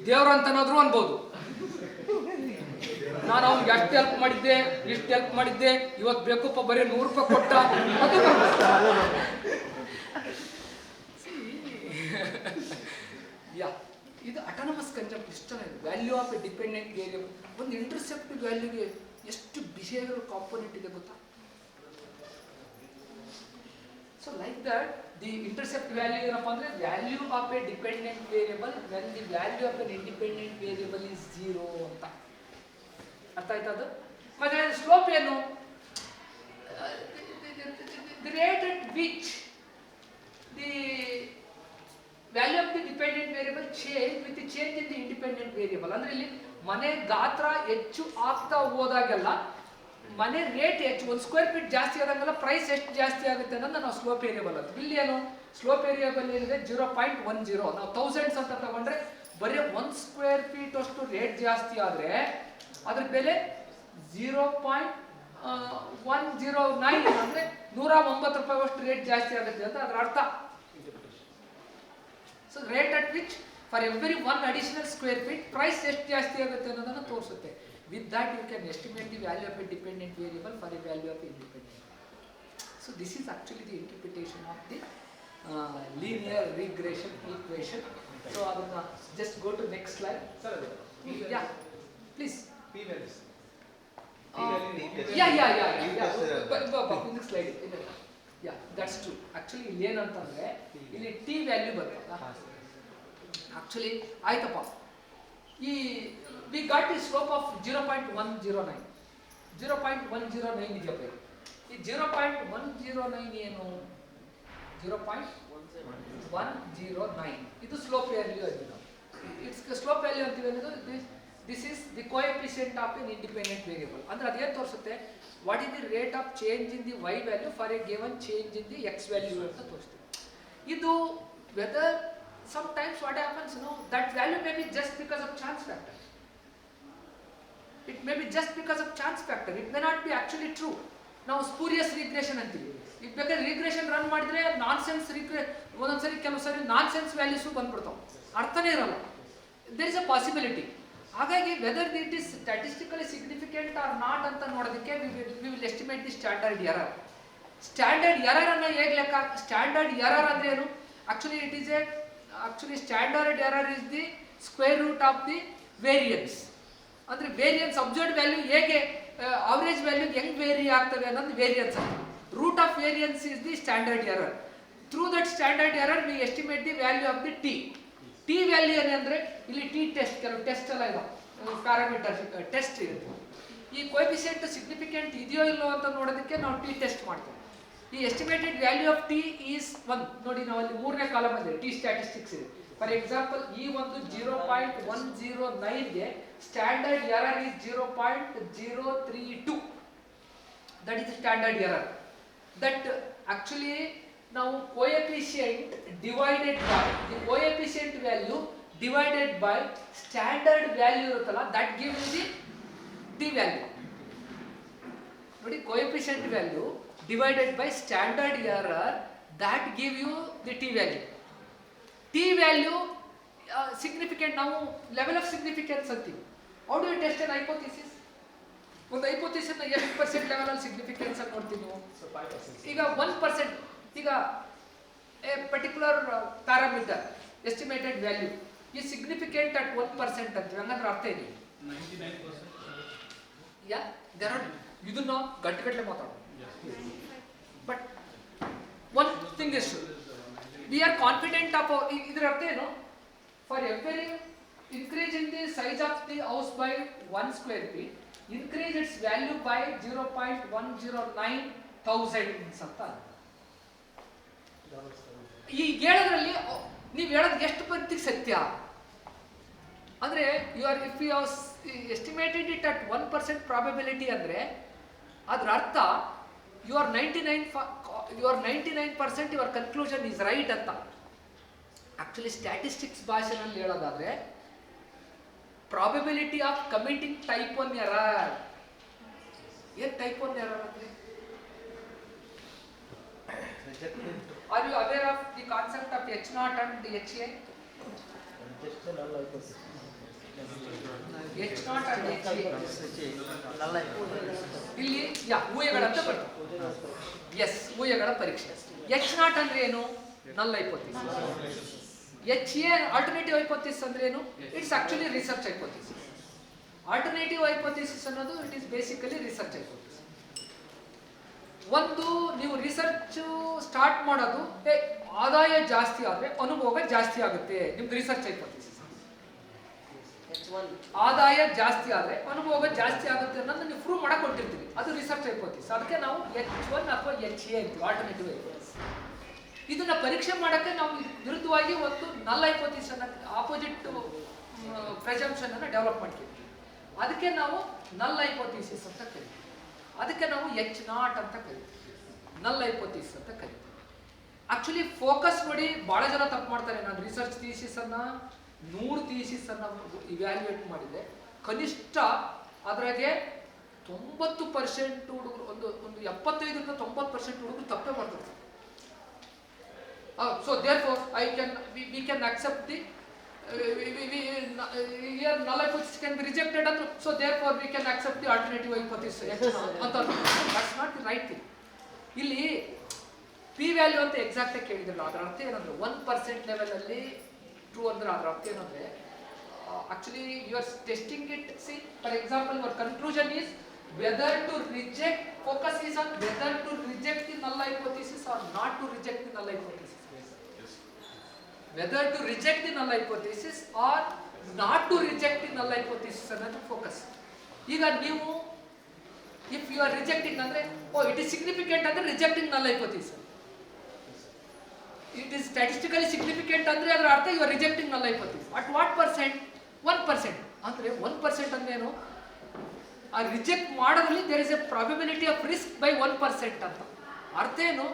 ದೇವ್ರಂತನಾದ್ರೂ ಅನ್ಬೋದು. ನಾನು ಅವ್ನಿಗೆ ಎಷ್ಟು ಹೆಲ್ಪ್ ಮಾಡಿದ್ದೆ, ಇಷ್ಟು ಹೆಲ್ಪ್ ಮಾಡಿದ್ದೆ, ಇವತ್ತು ಬೇಕಪ್ಪ ಬರೀ 100 ರೂಪಾಯಿ ಕೊಟ್ಟ. ಅದು ಇದು ಅಟಾನಮಸ್ ಕನ್ಸೆಪ್ಟ್. ಇಷ್ಟ value of a dependent variable. ಒಂದು ಇಂಟರ್ಸೆಪ್ಟಿವ್ ವ್ಯಾಲ್ಯೂಗೆ ಎಷ್ಟು ಬಿಹೇವಿಯರ್ ಕಾಂಪೋನೆಂಟ್ ಇದೆ ಗೊತ್ತಾ? So like that the intercept value ಏನಪ್ಪ ಅಂದ್ರೆ value of a dependent variable when the value of an independent variable is 0 ಅಂತ. ಅರ್ಥ ಆಯ್ತಾ? ಅದು ಮತ್ತೆ ಸ್ಲೋಪ್ ಏನು? The rate at which the value of the dependent variable change with the change in the independent variable. ಅಂದ್ರೆ ಇಲ್ಲಿ ಮನೆ ಗಾತ್ರ ಹೆಚ್ಚು ಆಗ್ತಾ ಹೋದಾಗೆಲ್ಲ ಮನೆ ರೇಟ್ ಹೆಚ್ಚು, 1 ಸ್ಕ್ವೇರ್ ಫೀಟ್ ಜಾಸ್ತಿ ಆದಾಗೆಲ್ಲ ಪ್ರೈಸ್ ಎಷ್ಟು ಜಾಸ್ತಿ ಆಗುತ್ತೆ ಅನ್ನೋದು ನಾವು ಸ್ಲೋಪ್ ವೇರಿಯಬಲ್ ಅಂತ. ಇಲ್ಲಿ ಏನು ಸ್ಲೋಪ್ ವೇರಿಯಬಲ್ ಏನಿದೆ 0.10. ನಾವು ಥೌಸಂಡ್ಸ್ ಅಂತ ತಗೊಂಡ್ರೆ ಬರೀ 1 ಸ್ಕ್ವೇರ್ ಫೀಟ್ ಅಷ್ಟು ರೇಟ್ ಜಾಸ್ತಿ ಆದ್ರೆ ಅದ್ರ ಬೆಲೆ 0.109 ಅಂದರೆ 109 ರೂಪಾಯಿ ಅಷ್ಟು ರೇಟ್ ಜಾಸ್ತಿ ಆಗುತ್ತೆ ಅಂತ ಅದರ ಅರ್ಥ. So rate at which for every 1 additional square feet price ಎಷ್ಟು ಜಾಸ್ತಿ ಆಗುತ್ತೆ ಅನ್ನೋದನ್ನು ತೋರಿಸುತ್ತೆ. With that you can estimate the value of a dependent variable for a value of independent. So this is actually the interpretation of the linear regression equation. So aduna just go to next slide. Sir, Yeah, please. P values. Yeah. In the slide. Yeah, that's true. Actually ಇಲ್ಲಿ ಏನಂತಂದ್ರೆ ಇಲ್ಲಿ t value ಬರ್ತಲ್ಲ. Actually ಆಯ್ತಪ್ಪ. ಈ we got the slope of 0.109. 0.109 ಇದೆಯಪ್ಪ. ಈ 0.109 ಏನು? 0.109 ಇದು ಸ್ಲೋಪ್ ವ್ಯಾಲ್ಯೂ ಆಗಿದೆ. ಇಟ್ಸ್ ಸ್ಲೋಪ್ ವ್ಯಾಲ್ಯೂ ಅಂತೀವಿ ಅನ್ನೋದು this is the coefficient of an independent variable. ಅಂದ್ರೆ ಅದೇನು ತೋರಿಸುತ್ತೆ, what is the rate of change in the Y value for a given change in the X value ಅಂತ ತೋರಿಸ್ತೀವಿ. ಇದು whether sometimes what happens, that value may be just because of chance factor. It may be just because of chance factor. It may not be actually true. ನಾವು spurious regression ಅಂತೀವಿ. ಈಗ ಬೇಕಾದ್ರೆ regression run ಮಾಡಿದ್ರೆ nonsense ಒಂದೊಂದ್ಸರಿ ಕೆಲವು ಸರಿ nonsense values ಬಂದ್ಬಿಡ್ತಾವೆ, ಅರ್ಥನೇ ಇರಲ್ಲ. There is a possibility. ಹಾಗಾಗಿ whether it is statistically significant or not ಅಂತ ನೋಡೋದಕ್ಕೆ we will estimate the standard error. Standard error ಅನ್ನ ಹೇಗೆ ಲೆಕ್ಕ? ಸ್ಟ್ಯಾಂಡರ್ಡ್ ಎರರ್ ಅಂದ್ರೆ ಏನು? Standard error is the square root of the variance. ಅಂದ್ರೆ ವೇರಿಯನ್ಸ್ ಅಬ್ಸರ್ವ್ಡ್ ವ್ಯಾಲ್ಯೂ ಹೇಗೆ ಅವರೇಜ್ ವ್ಯಾಲ್ಯೂ ಹೆಂಗ್ ವೇರಿ ಆಗ್ತವೆ ಅನ್ನೋದು ವೇರಿಯನ್ಸ್ ಅಂತ. Root of variance is the standard error. Through that standard error we estimate the value of the T. T value ಏನಂದ್ರೆ ಇಲ್ಲಿ T test, ಕೆಲವು test ಎಲ್ಲ ಇದೆ, ಪ್ಯಾರಾಮೀಟರ್ ಟೆಸ್ಟ್ ಇರುತ್ತೆ. ಈ ಕೋಎಫಿಷಿಯಂಟ್ ಸಿಗ್ನಿಫಿಕೆಂಟ್ ಇದೆಯೋ ಇಲ್ಲೋ ಅಂತ ನೋಡೋದಕ್ಕೆ ನಾವು ಟಿ ಟೆಸ್ಟ್ ಮಾಡ್ತೀವಿ. ಈ estimated value of T is 1. ನೋಡಿ, ನಾವು ಅಲ್ಲಿ 3ನೇ ಕಾಲಮ್ ಇದೆ, ಟಿ ಸ್ಟ್ಯಾಟಿಸ್ಟಿಕ್ಸ್ ಇದೆ. ಫಾರ್ ಎಕ್ಸಾಂಪಲ್ ಈ ಒಂದು 0.109ಗೆ standard error is 0.032. that is the standard error. That actually ನಾವು coefficient divided by the coefficient value divided by standard value ಇರುತ್ತಲ್ಲ, that gives the t value. ನೋಡಿ, coefficient value divided by standard error, that give you the t value. t value significant, ನಾವು level of significance ಅಂತೀವಿ. How do you test an hypothesis? ಒಂದು hypothesis ನ ಎಷ್ಟು percent level ಅಲ್ಲಿ significance ಅಂತ ನೋಡ್ತೀವಿ ನಾವು. ಈಗ 1%, ಈಗ A particular parameter estimated value ಈ ಸಿಗ್ನಿಫಿಕೆಂಟ್ ಅಟ್ 1% ಅಂತೀವಿ. ಹಂಗಂದ್ರೆ ಅರ್ಥ ಇದೆ 99%. ಯಾ ದೇರ್ ಆರ್, ಇದನ್ನ ಗಂಟೆಗಟ್ಟಲೆ ಮಾತಾಡೋದು. But one thing is we are confident of ಇದರ ಅರ್ಥ ಏನು? For every increase in the size of the house by 1 square feet, increase its value by 0.109 thousands ಅಂತ. ಈ ಹೇಳೋದ್ರಲ್ಲಿ ನೀವು ಹೇಳೋದು ಎಷ್ಟು ಪರ್ಸೆಂಟ್ ಸತ್ಯ ಅಂದ್ರೆ, if you estimated it at 1% probability ಅಂದ್ರೆ ಅದರ ಅರ್ಥ you are 99% your conclusion is right ಅಂತ. ಆಕ್ಚುಲಿ ಸ್ಟ್ಯಾಟಿಸ್ಟಿಕ್ಸ್ ಭಾಷೆನಲ್ಲಿ ಹೇಳೋದಾದ್ರೆ probability of committing type 1 error. ಏನು type 1 error ಅಂದ್ರೆ? Are you aware of the concept of H0 and HA? H0 and HA ಇಲ್ಲಿ ಊಹೆಗಳಂತ ಬರ್ತವೆ. ಎಸ್, ಊಹೆಗಳ ಪರೀಕ್ಷೆ. H0 ಅಂದ್ರೆ ಏನು? ನಲ್ ಹೈಪೋಥಿಸಿಸ್. HA ಆಲ್ಟರ್ನೇಟಿವ್ ಹೈಪೋಥಿಸಿಸ್ ಅಂದ್ರೆ ಏನು? It's actually research hypothesis. Alternative hypothesis ಅನ್ನೋದು it is basically research hypothesis. ಒಂದು ನೀವು ರಿಸರ್ಚ್ ಸ್ಟಾರ್ಟ್ ಮಾಡೋದು ಆದಾಯ ಜಾಸ್ತಿ ಆದ್ರೆ ಅನುಭೋಗ ಜಾಸ್ತಿ ಆಗುತ್ತೆ, ನಿಮ್ದು ರಿಸರ್ಚ್ ಹೈಪೋಥಿಸಿಸ್. ಆದಾಯ ಜಾಸ್ತಿ ಆದ್ರೆ ಅನುಭೋಗ ಜಾಸ್ತಿ ಆಗುತ್ತೆ ಅನ್ನೋದು ನೀವು ಪ್ರೂವ್ ಮಾಡಕ್ ಕೊಟ್ಟಿರ್ತೀವಿ, ಅದು ರಿಸರ್ಚ್ ಹೈಪೋಥಿಸಿಸ್. ಅದಕ್ಕೆ ನಾವು H1 ಅಥವಾ HA ಅಂತೀವಿ, ಆಲ್ಟರ್ನೇಟಿವ್ ಹೈಪೋಥಿಸಿಸ್. ಇದನ್ನ ಪರೀಕ್ಷೆ ಮಾಡಕ್ಕೆ ನಾವು ವಿರುದ್ಧವಾಗಿ ಒಂದು ನಲ್ ಹೈಪೋಥಿಸಿಸ್ ಅನ್ನ, ಆಪೋಸಿಟ್ ಪ್ರೆಸಂಪ್ಷನ್ ಅನ್ನ ಡೆವಲಪ್ ಮಾಡ್ತೀವಿ. ಅದಕ್ಕೆ ನಾವು ನಲ್ ಹೈಪೋಥಿಸಿಸ್ ಅಂತ ಕರಿತೀವಿ. ಅದಕ್ಕೆ ನಾವು H0 ಅಂತ ಕರಿತೀವಿ, ನಲ್ ಹೈಪೋಥಿಸಿಸ್ ಅಂತ ಕರಿತೀವಿ. ಆಕ್ಚುಲಿ ಫೋಕಸ್ ಮಾಡಿ ಬಹಳ ಜನ ತಪ್ಪು ಮಾಡ್ತಾರೆ. ನಾನು ರಿಸರ್ಚ್ ಥೀಸಿಸ್ ಅನ್ನ 100 ಥೀಸಿಸ್ ಅನ್ನ ಇವ್ಯಾಲ್ಯೂಯೇಟ್ ಮಾಡಿದೆ, ಕನಿಷ್ಠ ಅದ್ರಾಗೆ 90% ಹುಡುಗರು ಒಂದು 75ರಿಂದ 90% ಹುಡುಗರು ತಪ್ಪೇ ಮಾಡ್ತಾರೆ. So therefore we can accept the here null hypothesis can be rejected, and so therefore we can accept the alternative hypothesis ಅಂತ. That's not the right thing. ಇಲ್ಲಿ ಪಿ ವ್ಯಾಲ್ಯೂ ಅಂತ ಎಕ್ಸಾಕ್ಟ್ ಆಗಿ ಕೇಳಿದ್ರಲ್ಲ, ಅದರ ಅರ್ಥ ಏನಂದ್ರೆ 1% ಲೆವೆಲ್ ಅಲ್ಲಿ ಟ್ರೂ ಅಂದ್ರೆ ಅದರ ಅರ್ಥ ಏನಂದ್ರೆ actually you are testing it. See, for example, your conclusion is whether to reject, focus is on whether to reject the null hypothesis or not to reject the null hypothesis. Whether to reject the null hypothesis or not to reject the null hypothesis ಅನ್ನೋದು focus. ಈಗ ನೀವು if you are rejecting ಅಂದ್ರೆ it is significant ಅಂದ್ರೆ rejecting null hypothesis. It is statistically significant ಅಂದ್ರೆ ಅದರ ಅರ್ಥ you are rejecting null hypothesis. At what percent? 1%. ಅಂದ್ರೆ 1% ಅಂದ್ರೆ ಏನು? ಆ ರಿಜೆಕ್ಟ್ ಮಾಡೋದ್ರಲ್ಲಿ there is a probability of risk by 1% ಅಂತ. ಅರ್ಥ ಏನು?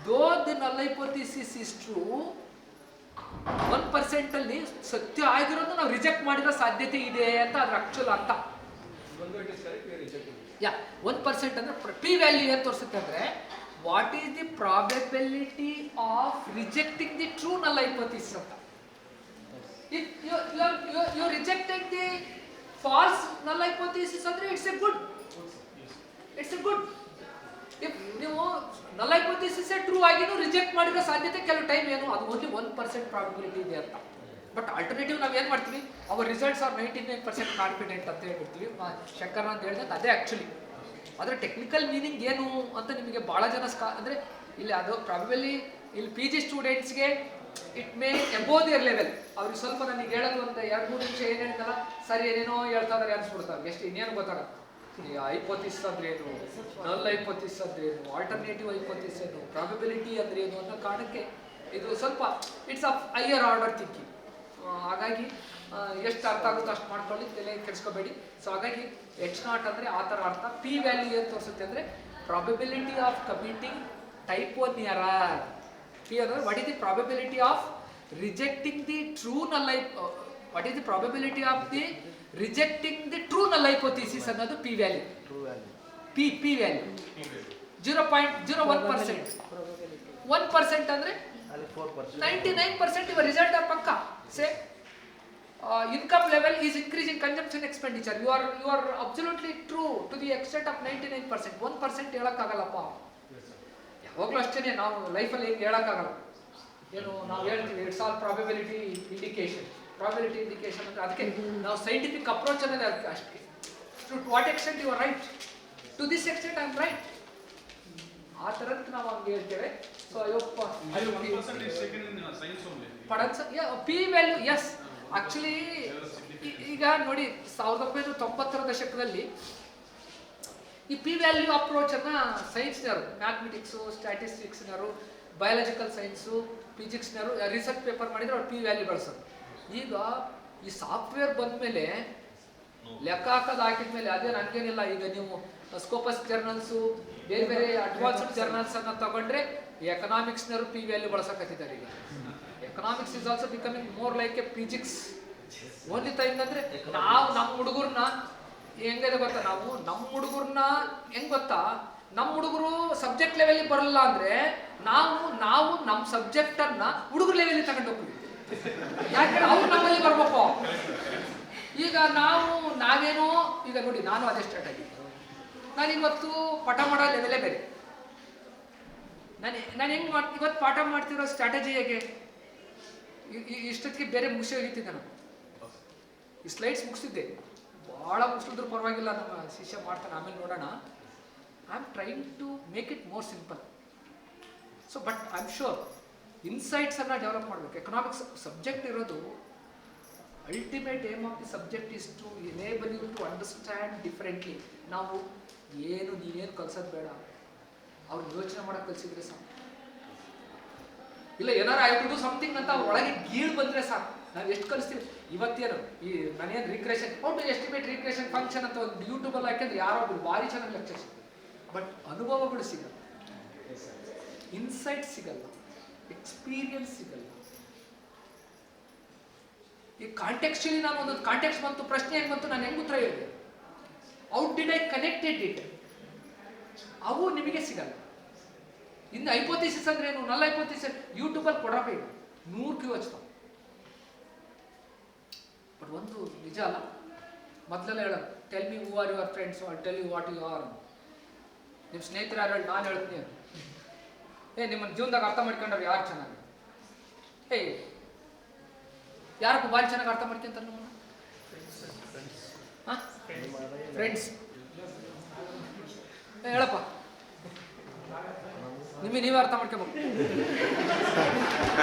though the null hypothesis is true, 1% ಅಲ್ಲಿ ಸತ್ಯ ಆಗಿರೋದು ನಾವು ರಿಜೆಕ್ಟ್ ಮಾಡಿರೋ ಸಾಧ್ಯತೆ ಇದೆ ಅಂತ ಅದ್ರ ಆಕ್ಚುಲ್ ಅರ್ಥ. ಯಾ 1% ಅಂದ್ರೆ ಪಿ ವ್ಯಾಲ್ಯೂ ಏನು ತೋರಿಸುತ್ತೆ ಅಂದ್ರೆ what is the probability of rejecting the true null hypothesis ಅಂತ. If you rejected the false null hypothesis ಅಂದ್ರೆ it's a good. If ನೀವು null hypothesis ಟ್ರೂ ಆಗಿನೂ ರಿಜೆಕ್ಟ್ ಮಾಡಿರೋ ಸಾಧ್ಯತೆ ಕೆಲವು ಟೈಮ್ ಏನು ಅದು ಓನ್ಲಿ 1% ಪ್ರಾಬಬಿಲಿಟಿ ಇದೆ ಅಂತ. ಬಟ್ ಆಲ್ಟರ್ನೇಟಿವ್ ನಾವು ಏನು ಮಾಡ್ತೀವಿ, ಅವರ್ ರಿಸಲ್ಟ್ಸ್ ಆರ್ 99% ಕಾನ್ಫಿಡೆಂಟ್ ಅಂತ ಹೇಳ್ಬಿಡ್ತೀವಿ. ಶಂಕರ್ ಅಂತ ಹೇಳಿದಾಗ ಅದೇ ಆ್ಯಕ್ಚುಲಿ. ಆದರೆ ಟೆಕ್ನಿಕಲ್ ಮೀನಿಂಗ್ ಏನು ಅಂತ ನಿಮಗೆ ಭಾಳ ಜನ ಅಂದರೆ ಇಲ್ಲಿ ಅದು ಪ್ರಾಬಬಲಿ ಇಲ್ಲಿ ಪಿ ಜಿ ಸ್ಟೂಡೆಂಟ್ಸ್ಗೆ it may above their level. ಅವ್ರಿಗೆ ಸ್ವಲ್ಪ ನನಗೆ ಹೇಳೋದು ಅಂತ 2-3 ನಿಮಿಷ ಏನು ಹೇಳ್ತಾರ ಸರಿ ಏನೇನೋ ಹೇಳ್ತಾ ಇದಾರೆ ಅನ್ಸ್ಬಿಡ್ತಾರೆ. ಎಷ್ಟು ಇನ್ನೇನು ಗೊತ್ತಾಗ ಹೈಪೋಥಿಸಿಸ್ ಅಂದ್ರೆ ಏನು, ನಲ್ ಹೈಪೋಥಿಸಿಸ್ ಅಂದ್ರೆ ಏನು, ಆಲ್ಟರ್ನೇಟಿವ್ ಹೈಪೋಥಿಸಿಸ್ ಏನು, ಪ್ರಾಬಬಿಲಿಟಿ ಅಂದ್ರೆ ಏನು ಅನ್ನೋ ಕಾರಣಕ್ಕೆ ಇದು ಸ್ವಲ್ಪ it's of higher order thinking. ಹಾಗಾಗಿ ಎಷ್ಟು ಅರ್ಥ ಆಗುತ್ತೋ ಅಷ್ಟು ಮಾಡ್ಕೊಳ್ಳಿ, ತಲೆ ಕೆಡಿಸ್ಕೋಬೇಡಿ. ಸೊ ಹಾಗಾಗಿ H0 ಅಂದರೆ ಆ ಥರ ಅರ್ಥ. ಪಿ ವ್ಯಾಲ್ಯೂ ಏನು ತೋರಿಸುತ್ತೆ ಅಂದರೆ probability of committing type 1 error. P ಅಂದರೆ what is the probability of rejecting the true null what is the probability of the rejecting the true null hypothesis ಅನ್ನೋದು ಪಿ ವ್ಯಾಲ್ಯೂ. P value 0.01%. 1% ಅಂದರೆ 99% your result are pakka. Say income level is increasing consumption expenditure. You are absolutely true to the extent of 99%. 1% ಹೇಳಕ್ಕಾಗಲ್ಲಪ್ಪ. ಯಾವಾಗಲೂ ಅಷ್ಟೇ ನಾವು ಲೈಫಲ್ಲಿ ಏನು ಹೇಳಕ್ಕಾಗಲ್ಲ. ಏನು ನಾವು ಹೇಳ್ತೀವಿ it's all probability indication. Probability indication ಅಂದರೆ ಅದಕ್ಕೆ ನಾವು ಸೈಂಟಿಫಿಕ್ ಅಪ್ರೋಚ್ ಅನ್ನೋದು ಅದಕ್ಕೆ ಅಷ್ಟೇ. To what extent you are right, to this extent I am right, ಆ ಥರದ್ದು ನಾವು ಹಂಗೆ ಹೇಳ್ತೇವೆ. ಸೊ ಅಯ್ಯಪ್ಪ ಪಿ ವ್ಯಾಲ್ಯೂ ಎಸ್ ಆಕ್ಚುಲಿ ಈಗ ನೋಡಿ 1990ರ ದಶಕದಲ್ಲಿ ಈ ಪಿ ವ್ಯಾಲ್ಯೂ ಅಪ್ರೋಚನ್ನು ಸೈನ್ಸ್ನವರು, ಮ್ಯಾಥಮೆಟಿಕ್ಸು, ಸ್ಟ್ಯಾಟಿಸ್ಟಿಕ್ಸ್ನವರು, ಬಯಾಲಜಿಕಲ್ ಸೈನ್ಸು, ಫಿಸಿಕ್ಸ್ನವರು ರಿಸರ್ಚ್ ಪೇಪರ್ ಮಾಡಿದ್ರೆ ಅವ್ರು ಪಿ ವ್ಯಾಲ್ಯೂ ಬಳಸೋದು. ಈಗ ಈ ಸಾಫ್ಟ್ವೇರ್ ಬಂದಮೇಲೆ ಲೆಕ್ಕ ಹಾಕಿದ್ಮೇಲೆ ಅದೇನು ಹಂಗೇನಿಲ್ಲ. ಈಗ ನೀವು ಸ್ಕೋಪಸ್ ಜರ್ನಲ್ಸು, ಬೇರೆ ಬೇರೆ ಅಡ್ವಾನ್ಸ್ಡ್ ಜರ್ನಲ್ಸ್ ಅನ್ನು ತಗೊಂಡ್ರೆ ಎಕನಾಮಿಕ್ಸ್ನವರು ಪಿ ವ್ಯಾಲ್ಯೂ ಬಳಸಕತ್ತಿದ್ದಾರೆ. ಈಗ economics is also becoming more like a physics. Only thing ಅಂದರೆ ನಾವು ನಮ್ಮ ಹುಡುಗರನ್ನ ಹೆಂಗಿದೆ ಗೊತ್ತಾ, ನಾವು ನಮ್ಮ ಹುಡುಗರನ್ನ ಹೆಂಗ್ ಗೊತ್ತಾ, ನಮ್ಮ ಹುಡುಗರು ಸಬ್ಜೆಕ್ಟ್ ಲೆವೆಲ್ಗೆ ಬರಲ್ಲ ಅಂದರೆ ನಾವು ನಮ್ಮ ಸಬ್ಜೆಕ್ಟನ್ನು ಹುಡುಗರ ಲೆವೆಲ್ಗೆ ತಗೊಂಡು ಹೋಗ್ತೀವಿ. ಯಾಕಂದ್ರೆ ಅವ್ರು ನಮ್ಮಲ್ಲಿ ಬರ್ಬೇಕು. ಈಗ ನಾವೇನೋ ಈಗ ನೋಡಿ, ನಾನು ಅದೇ ಸ್ಟಾರ್ಟ್ ಆಗಿದೆ. ನಾನು ಇವತ್ತು ಪಾಠ ಮಾಡೋ ಲೆವೆಲೇ ಬೇರೆ. ನಾನು ಹೆಂಗೆ ಇವತ್ತು ಪಾಠ ಮಾಡ್ತಿರೋ ಸ್ಟ್ರಾಟಜಿ ಹೇಗೆ, ಇಷ್ಟೊತ್ತಿಗೆ ಬೇರೆ ಮುಗಿಸಿ ಹೋಗಿತ್ತಿದ್ದೆ. ನಾನು ಈ ಸ್ಲೈಡ್ಸ್ ಮುಗಿಸಿದ್ದೆ, ಭಾಳ ಮುಗಿಸಿದ್ರು ಪರವಾಗಿಲ್ಲ, ನಮ್ಮ ಶಿಷ್ಯ ಮಾಡ್ತಾನೆ, ಆಮೇಲೆ ನೋಡೋಣ. I am trying to make it more simple. So but I am sure ಇನ್ಸೈಟ್ಸನ್ನು ಡೆವಲಪ್ ಮಾಡಬೇಕು. ಎಕನಾಮಿಕ್ಸ್ ಸಬ್ಜೆಕ್ಟ್ ಇರೋದು ultimate aim of the subject is to enable you to understand differently. ನಾವು ನೀವೇನು ಕಲ್ಸೋದು ಬೇಡ, ಅವ್ರು ಯೋಚನೆ ಮಾಡೋಕೆ ಕಲಿಸಿದ್ರೆ ಸಾಕು. ಇಲ್ಲ ಏನಾರು ಐ ಟು ಡೂ ಸಮಥಿಂಗ್ ಅಂತ ಒಳಗೆ ಗೀಳು ಬಂದರೆ ಸಾಕು. ನಾವು ಎಷ್ಟು ಕಲಿಸ್ತೀವಿ ಇವತ್ತೇನು ಈ ನಾನೇನು ರಿಕ್ರೇಷನ್ ಹೌ ಟು ಎಸ್ಟಿಮೇಟ್ ರಿಕ್ರೇಷನ್ ಫಂಕ್ಷನ್ ಅಂತ ಒಂದು ಯೂಟ್ಯೂಬಲ್ಲಿ ಹಾಕಿದ್ರೆ ಯಾರೋ ಒಬ್ರು ಭಾರಿ ಚೆನ್ನಾಗಿ ಲೆಕ್ಚರ್ಸ್, ಬಟ್ ಅನುಭವಗಳು ಸಿಗಲ್ಲ, ಇನ್ಸೈಟ್ ಸಿಗಲ್ಲ, ಎಕ್ಸ್ಪೀರಿಯನ್ಸ್ ಸಿಗಲ್ಲ. ಈ ಕಾಂಟೆಕ್ಸ್ಚುಲಿ ನಾನು ಒಂದೊಂದು ಕಾಂಟೆಕ್ಸ್ಟ್ ಬಂತು, ಪ್ರಶ್ನೆ ಹೆಂಗೆ ಬಂತು, ನಾನು ಹೆಂಗೆ ಉತ್ತರ ಹೇಳಿದೆ, out did I connected it, ಅವು ನಿಮಗೆ ಸಿಗಲ್ಲ. ಇನ್ನು ಹೈಪೋಥಿಸಿಸ್ ಅಂದ್ರೆ ಏನು, ನಲ್ ಹೈಪೋಥಿಸಿಸ್ ಯೂಟ್ಯೂಬಲ್ಲಿ ಕೊಡಬೇಕು, ಈಗ 100 ಕ್ಯೂ ಹಚ್ತಾವ. ಬಟ್ ಒಂದು ನಿಜ ಅಲ್ಲ, ಮೊದಲೆಲ್ಲ ಹೇಳೋದು tell me who are your friends, I tell you what you are. ನಿಮ್ಮ ಸ್ನೇಹಿತರು ಯಾರು ಹೇಳಿ ನಾನು ಹೇಳ್ತೀನಿ. ನಿಮ್ಮನ್ನ ಜೀವನದಾಗ ಅರ್ಥ ಮಾಡ್ಕೊಂಡ್ರೆ ಯಾರು ಚೆನ್ನಾಗಿ, ಯಾರಪ್ಪ ಭಾರಿ ಚೆನ್ನಾಗಿ ಅರ್ಥ ಮಾಡ್ಕೊಂತಾರೆ ನಮ್ಮನ್ನ? ಫ್ರೆಂಡ್ಸ್. ಹೇಳಪ್ಪ, ನಿಮಗೆ ನೀವೇ ಅರ್ಥ ಮಾಡ್ಕೋಬೇಕು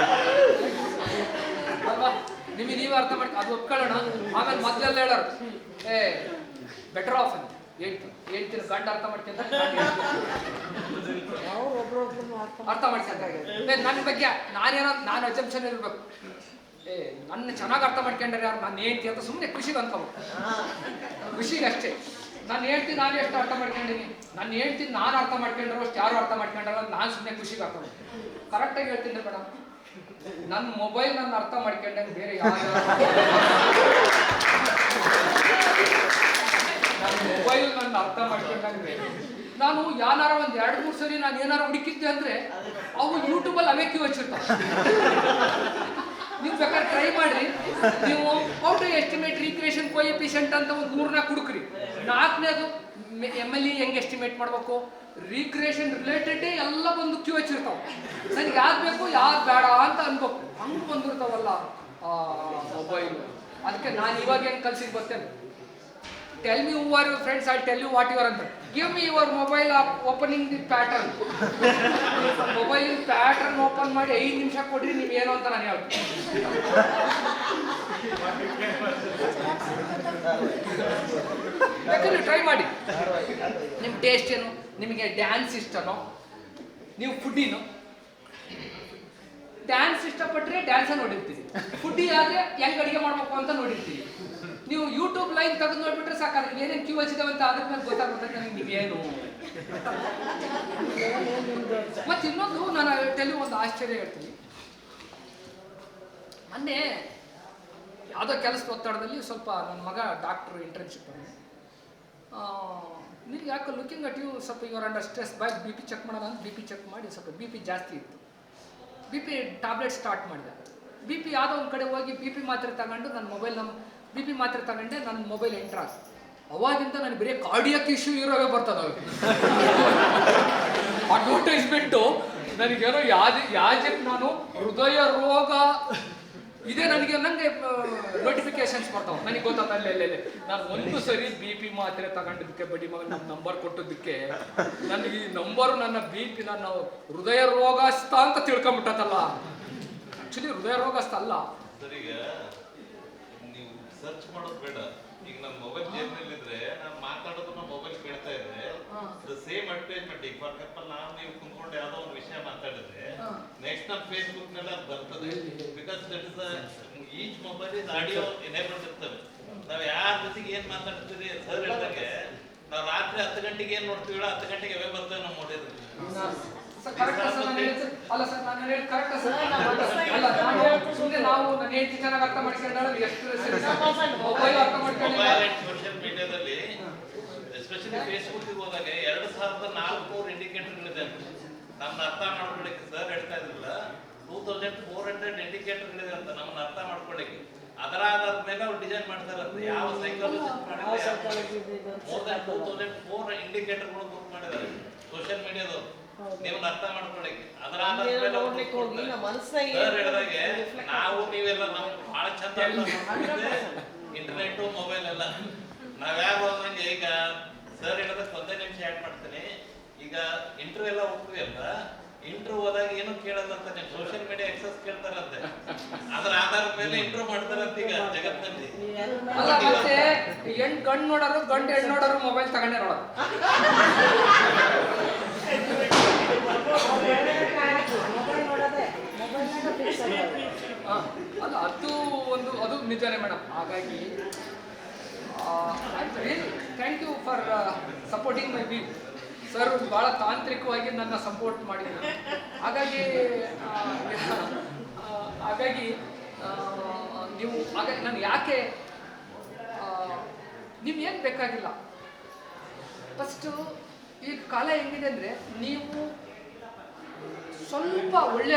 ಅಲ್ವಾ? ನಿಮಗೆ ನೀವೇ ಅರ್ಥ ಮಾಡ್ಕೊ, ಅದು ಒಪ್ಕೊಳ್ಳೋಣ. ಆಮೇಲೆ ಮೊದಲೆಲ್ಲ ಹೇಳೋರು ಬೆಟರ್ ಆಫ್ ಅಂತ ಹೇಳ್ತೀನಿ, ಗಂಡ ಅರ್ಥ ಮಾಡ್ಕೊಂತ ಅರ್ಥ ಮಾಡ್ಕೊಂತಾರೆ. ನನ್ನ ಬಗ್ಗೆ ನಾನು ಅಜಂಪ್ಷನ್ ಇರ್ಬೇಕು, ನನ್ನ ಚೆನ್ನಾಗಿ ಅರ್ಥ ಮಾಡ್ಕೊಂಡ್ರೆ ಯಾರು ನಾನು ಹೇಳ್ತೀನಿ ಅಂತ ಸುಮ್ಮನೆ ಖುಷಿಗೆ ಅನ್ಕೋಬೇಕು, ಖುಷಿಗೆ ಅಷ್ಟೇ. ನಾನು ಹೇಳ್ತೀನಿ ನಾನು ಎಷ್ಟು ಅರ್ಥ ಮಾಡ್ಕೊಂಡಿನಿ, ನಾನು ಹೇಳ್ತೀನಿ ನಾನು ಅರ್ಥ ಮಾಡ್ಕೊಂಡ್ರೆ ಅಷ್ಟು ಯಾರು ಅರ್ಥ ಮಾಡ್ಕೊಂಡ್ರ ನಾನು ಸುಮ್ಮನೆ ಖುಷಿಗೆ ಅರ್ಥ ಮಾಡ್ತೀನಿ. ಕರೆಕ್ಟಾಗಿ ಹೇಳ್ತೀನಿ ಮೇಡಮ್, ನನ್ನ ಮೊಬೈಲ್ ನನ್ನ ಅರ್ಥ ಮಾಡ್ಕೊಂಡಂಗೆ ಬೇರೆ ಯಾರು ನನ್ನ ಮೊಬೈಲ್ ನನ್ನ ಅರ್ಥ ಮಾಡ್ಕೊಂಡಂಗೆ ಬೇರೆ. ನಾನು ಯಾರು ಒಂದು 2-3 ಸರಿ ನಾನು ಏನಾರು ಹುಡುಕಿದ್ದೆ ಅಂದ್ರೆ ಅವು ಯೂಟ್ಯೂಬಲ್ಲಿ ಅವೇ ಕ್ಯೂ ಹಚ್ಚಿರ್ತಾವೆ. ನೀವು ಬೇಕಾದ್ರೆ ಟ್ರೈ ಮಾಡ್ರಿ. ನೀವು how to estimate regression coefficient ಅಂತ ಒಂದು 3-4 ಹುಡುಕ್ರಿ. 4ನೇದು MLE ಹೆಂಗೆ ಎಸ್ಟಿಮೇಟ್ ಮಾಡ್ಬೇಕು, ರೀಕ್ರಿಯೇಷನ್ ರಿಲೇಟೆಡ್ ಎಲ್ಲ ಬಂದು ಕ್ಯೂ ಹಚ್ಚಿರ್ತಾವ. ನನಗೆ ಯಾವ್ದು ಬೇಕು ಯಾವ್ದು ಬೇಡ ಅಂತ ಅನ್ಬೇಕು, ಹಂಗೆ ಬಂದಿರ್ತಾವಲ್ಲ ಮೊಬೈಲ್. ಅದಕ್ಕೆ ನಾನು ಇವಾಗ ಹೆಂಗೆ ಕಲ್ಸಿಗೆ ಬರ್ತೇನೆ, tell me who are your friends, I tell you what your ಅಂತ. Give me your mobile opening the pattern. Mobile pattern open ಮಾಡಿ 5 ನಿಮಿಷ ಕೊಡ್ರಿ ನೀವು ಏನು ಅಂತ ನಾನು ಹೇಳ್ತೀನಿ. ಬೇಕಾದ್ರೆ ಟ್ರೈ ಮಾಡಿ. ನಿಮ್ಮ ಟೇಸ್ಟ್ ಏನು, ನಿಮಗೆ ಡ್ಯಾನ್ಸ್ ಇಷ್ಟನೋ, ನೀವು ಫುಡ್ಡಿನೋ. ಡ್ಯಾನ್ಸ್ ಇಷ್ಟಪಟ್ಟರೆ ಡ್ಯಾನ್ಸ ನೋಡಿರ್ತೀರಿ, ಫುಡ್ಡಿ ಆದರೆ ಹೆಂಗೆ ಅಡುಗೆ ಮಾಡ್ಬೇಕು ಅಂತ ನೋಡಿರ್ತೀರಿ. ನೀವು ಯೂಟ್ಯೂಬ್ ಲೈನ್ ತೆಗೆದು ನೋಡ್ಬಿಟ್ರೆ ಸಾಕಾದ್ರೆ ಏನೇನು ಕ್ಯೂ ಹಚ್ಚಿದಾವೆ ಅಂತ ಅದ್ರ ಮೇಲೆ ಗೊತ್ತಾಗ್ತದೆ ನನಗೆ ನೀವೇನು. ಮತ್ತೆ ಇನ್ನೊಂದು ನಾನು ಟೆಲಿ ಒಂದು ಆಶ್ಚರ್ಯ ಹೇಳ್ತೀನಿ. ಮೊನ್ನೆ ಯಾವುದೋ ಕೆಲಸದ ಒತ್ತಡದಲ್ಲಿ ಸ್ವಲ್ಪ ನನ್ನ ಮಗ ಡಾಕ್ಟ್ರು ಇಂಟರ್ನ್ಶಿಪ್ ಅಲ್ಲಿ ನಿನಗೆ ಯಾಕೆ ಲುಕಿಂಗ್ ಅಟ್ ಯು ಸ್ವಲ್ಪ your under stress, by BP check ಮಾಡೋಣ ಅಂತ BP ಚೆಕ್ ಮಾಡಿ ಸ್ವಲ್ಪ BP ಜಾಸ್ತಿ ಇತ್ತು. BP ಟ್ಯಾಬ್ಲೆಟ್ ಸ್ಟಾರ್ಟ್ ಮಾಡಿದೆ. BP ಯಾವುದೋ ಒಂದು ಕಡೆ ಹೋಗಿ BP ಮಾತ್ರೆ ತಗೊಂಡು ನನ್ನ ಮೊಬೈಲ್ BP ಮಾತ್ರೆ ತಗೊಂಡೆ, ನನ್ನ ಮೊಬೈಲ್ ಎಂಟ್ರ್ ಆಗ. ಅವಾಗಿಂದ ನನಗೆ ಬರೀ ಕಾರ್ಡಿಯಾಕ್ ಇಶ್ಯೂ ಇರೋವೇ ಬರ್ತದೆ. ಅವ್ರಿಗೆ ಅಡ್ವರ್ಟೈಸ್ಮೆಂಟು ನನಗೇನೋ ಯಾಜಕ್ ನಾನು ಹೃದಯ ರೋಗ ಇದೇ ನನಗೆ ನೋಟಿಫಿಕೇಶನ್ಸ್ ಬರ್ತಾವೆ. ನನಗೆ ಗೊತ್ತಾಗ್ತಾ ಅಲ್ಲೇ ನಾನು ಒಂದು ಸರಿ BP ಮಾತ್ರೆ ತಗೊಂಡಿದ್ದಕ್ಕೆ ಬಡಿ ಮಗ ನನ್ನ ನಂಬರ್ ಕೊಟ್ಟದ್ದಕ್ಕೆ ನನಗೆ ಈ ನಂಬರು ನನ್ನ BP ನನ್ನ ಹೃದಯ ರೋಗಸ್ಥ ಅಂತ ತಿಳ್ಕೊಂಬಿಟ್ಟತ್ತಲ್ಲ. ಆಕ್ಚುಲಿ ಹೃದಯ ರೋಗಸ್ಥ ಅಲ್ಲ. ಸರ್ಚ್ ಮಾಡೋದು ಬೇಡ. ಈಗ ನನ್ನ ಮೊಬೈಲ್ ಜೇಬ್ನಲ್ಲಿದ್ರೆ ನಾನು ಮಾತಾಡೋದು ನಮ್ಮ ಮೊಬೈಲ್ ಕೇಳ್ತಾ ಇದ್ರೆ ಸೇಮ್ ಅಡ್ವರ್ಟೈಸ್ಮೆಂಟ್. ಈಗ ಫಾರ್ ಎಕ್ಸಾಂಪಲ್ ನಾವು ನೀವು ಕುಂತ್ಕೊಂಡು ಯಾವುದೋ ಒಂದು ವಿಷಯ ಮಾತಾಡಿದ್ರೆ ನೆಕ್ಸ್ಟ್ ನಮ್ಮ ಫೇಸ್ಬುಕ್ ನಲ್ಲಿ ಅದು ಬರ್ತದೆ. Because that is each mobile is audio enabled ಇರ್ತವೆ. ನಾವು ಯಾರ ಜೊತೆಗೆ ಏನ್ ಮಾತಾಡ್ತೀವಿ ಸರ್ ಹೇಳಿದಾಗೆ ನಾವು ರಾತ್ರಿ 10 ಗಂಟೆಗೆ ಏನ್ ನೋಡ್ತೀವಿ 10 ಗಂಟೆಗೆ ಅವೇ ಬರ್ತವೆ ನಮ್ಮ ಮೊಬೈಲ್. ಅಲ್ಲ ಸರ್, ನಾನು ಹೇಳಿ ಕರೆಕ್ಟ್ ಸರ್. ಅಲ್ಲ ನಾನು ಸುಮ್ಮನೆ ನಾವು ನನ್ನ ಹೆಂಡತಿ ಚೆನ್ನಾಗಿ ಅರ್ಥ ಮಾಡ್ಕೊಂಡ್ರೆ ಎಷ್ಟು ಮೊಬೈಲ್ ಅರ್ಥ ಮಾಡ್ಕೊಂಡು ಸೋಷಿಯಲ್ ಮೀಡಿಯಾದಲ್ಲಿ ಎಸ್ಪೆಷಲಿ ಫೇಸ್ಬುಕ್ ಹೋದಾಗ 2400 ಇಂಡಿಕೇಟರ್ಗಳಿದೆ. ನಮ್ಮನ್ನ ಅರ್ಥ ಮಾಡ್ಕೊಳ್ಳಿಕ್ಕೆ ಸರ್ ಹೇಳ್ತಾ ಇದ್ರಲ್ಲ 2400 ಇಂಡಿಕೇಟರ್ಗಳಿದೆ ಅಂತ ನಮ್ಮನ್ನ ಅರ್ಥ ಮಾಡ್ಕೊಳ್ಳಿಕ್ಕೆ. ಅದರ ಆಧಾರದ ಮೇಲೆ ಅವ್ರು ಡಿಸೈನ್ ಮಾಡ್ತಾರಂತೆ ಯಾವ ಸೈಕಾಲಜಿಸ್ಟ್ ಮಾಡಿದ್ರೆ ಮೋರ್ ದನ್ 2004 ಇಂಡಿಕೇಟರ್ಗಳು ಬುಕ್ ಮಾಡಿದ್ದಾರೆ ಸೋಷಿಯಲ್ ಮೀಡಿಯಾದವರು ನೀವನ್ನ ಅರ್ಥ ಮಾಡ್ಕೊಳ್ಳಿಕ್ಕೆ. ಅದರ ಆಧಾರದ ಮೇಲೆ ಸರ್ ಹೇಳಿದಾಗೆ ನಾವು ನೀವೆಲ್ಲ ನಾವು ಬಹಳ ಚಂದ ಇಂಟರ್ನೆಟ್ ಮೊಬೈಲ್ ಎಲ್ಲ ನಾವ್ಯಾರು ಅಂದಂಗೆ ಈಗ ಸರ್ ಹೇಳೋದಕ್ಕೆ 1 ನಿಮಿಷ ಆ್ಯಡ್ ಮಾಡ್ತೀನಿ. ಈಗ ಇಂಟರ್ವ್ಯೂ ಎಲ್ಲ ಹೋಗ್ತೀವಿ ಅಲ್ಲ, ಇಂಟರ್ವ್ಯೂ ಹೋದಾಗ ಏನು ಕೇಳಲ್ಲಂತ ನೀವು ಸೋಷಿಯಲ್ ಮೀಡಿಯಾ ಎಕ್ಸಸ್ ಕೇಳ್ತಾರಂತೆ. ಅದರ ಆಧಾರದ ಮೇಲೆ ಇಂಟರ್ವ್ಯೂ ಮಾಡ್ತಾರಂತ ಈಗ ಜಗತ್ತಿನಲ್ಲಿ. ಮತ್ತೆ ಗಂಡು ನೋಡೋರು ಗಂಡು ಹೆಣ್ಣು ನೋಡೋರು ಮೊಬೈಲ್ ತಗೊಂಡೇ ನೋಡೋದು. ಅಲ್ಲ ಅದು ನಿಜಾನೇ ಮೇಡಮ್. ಹಾಗಾಗಿ thank you for supporting my view. Sir ಭಾಳ ತಾಂತ್ರಿಕವಾಗಿ ನನ್ನ ಸಪೋರ್ಟ್ ಮಾಡಿದ್ರು. ಹಾಗಾಗಿ ನೀವು ನಾನು ಯಾಕೆ ನೀವೇನು ಬೇಕಾಗಿಲ್ಲ, ಫಸ್ಟು ಈಗ ಕಾಲ ಹೆಂಗಿದೆ ಅಂದರೆ ನೀವು ಸ್ವಲ್ಪ ಒಳ್ಳೆ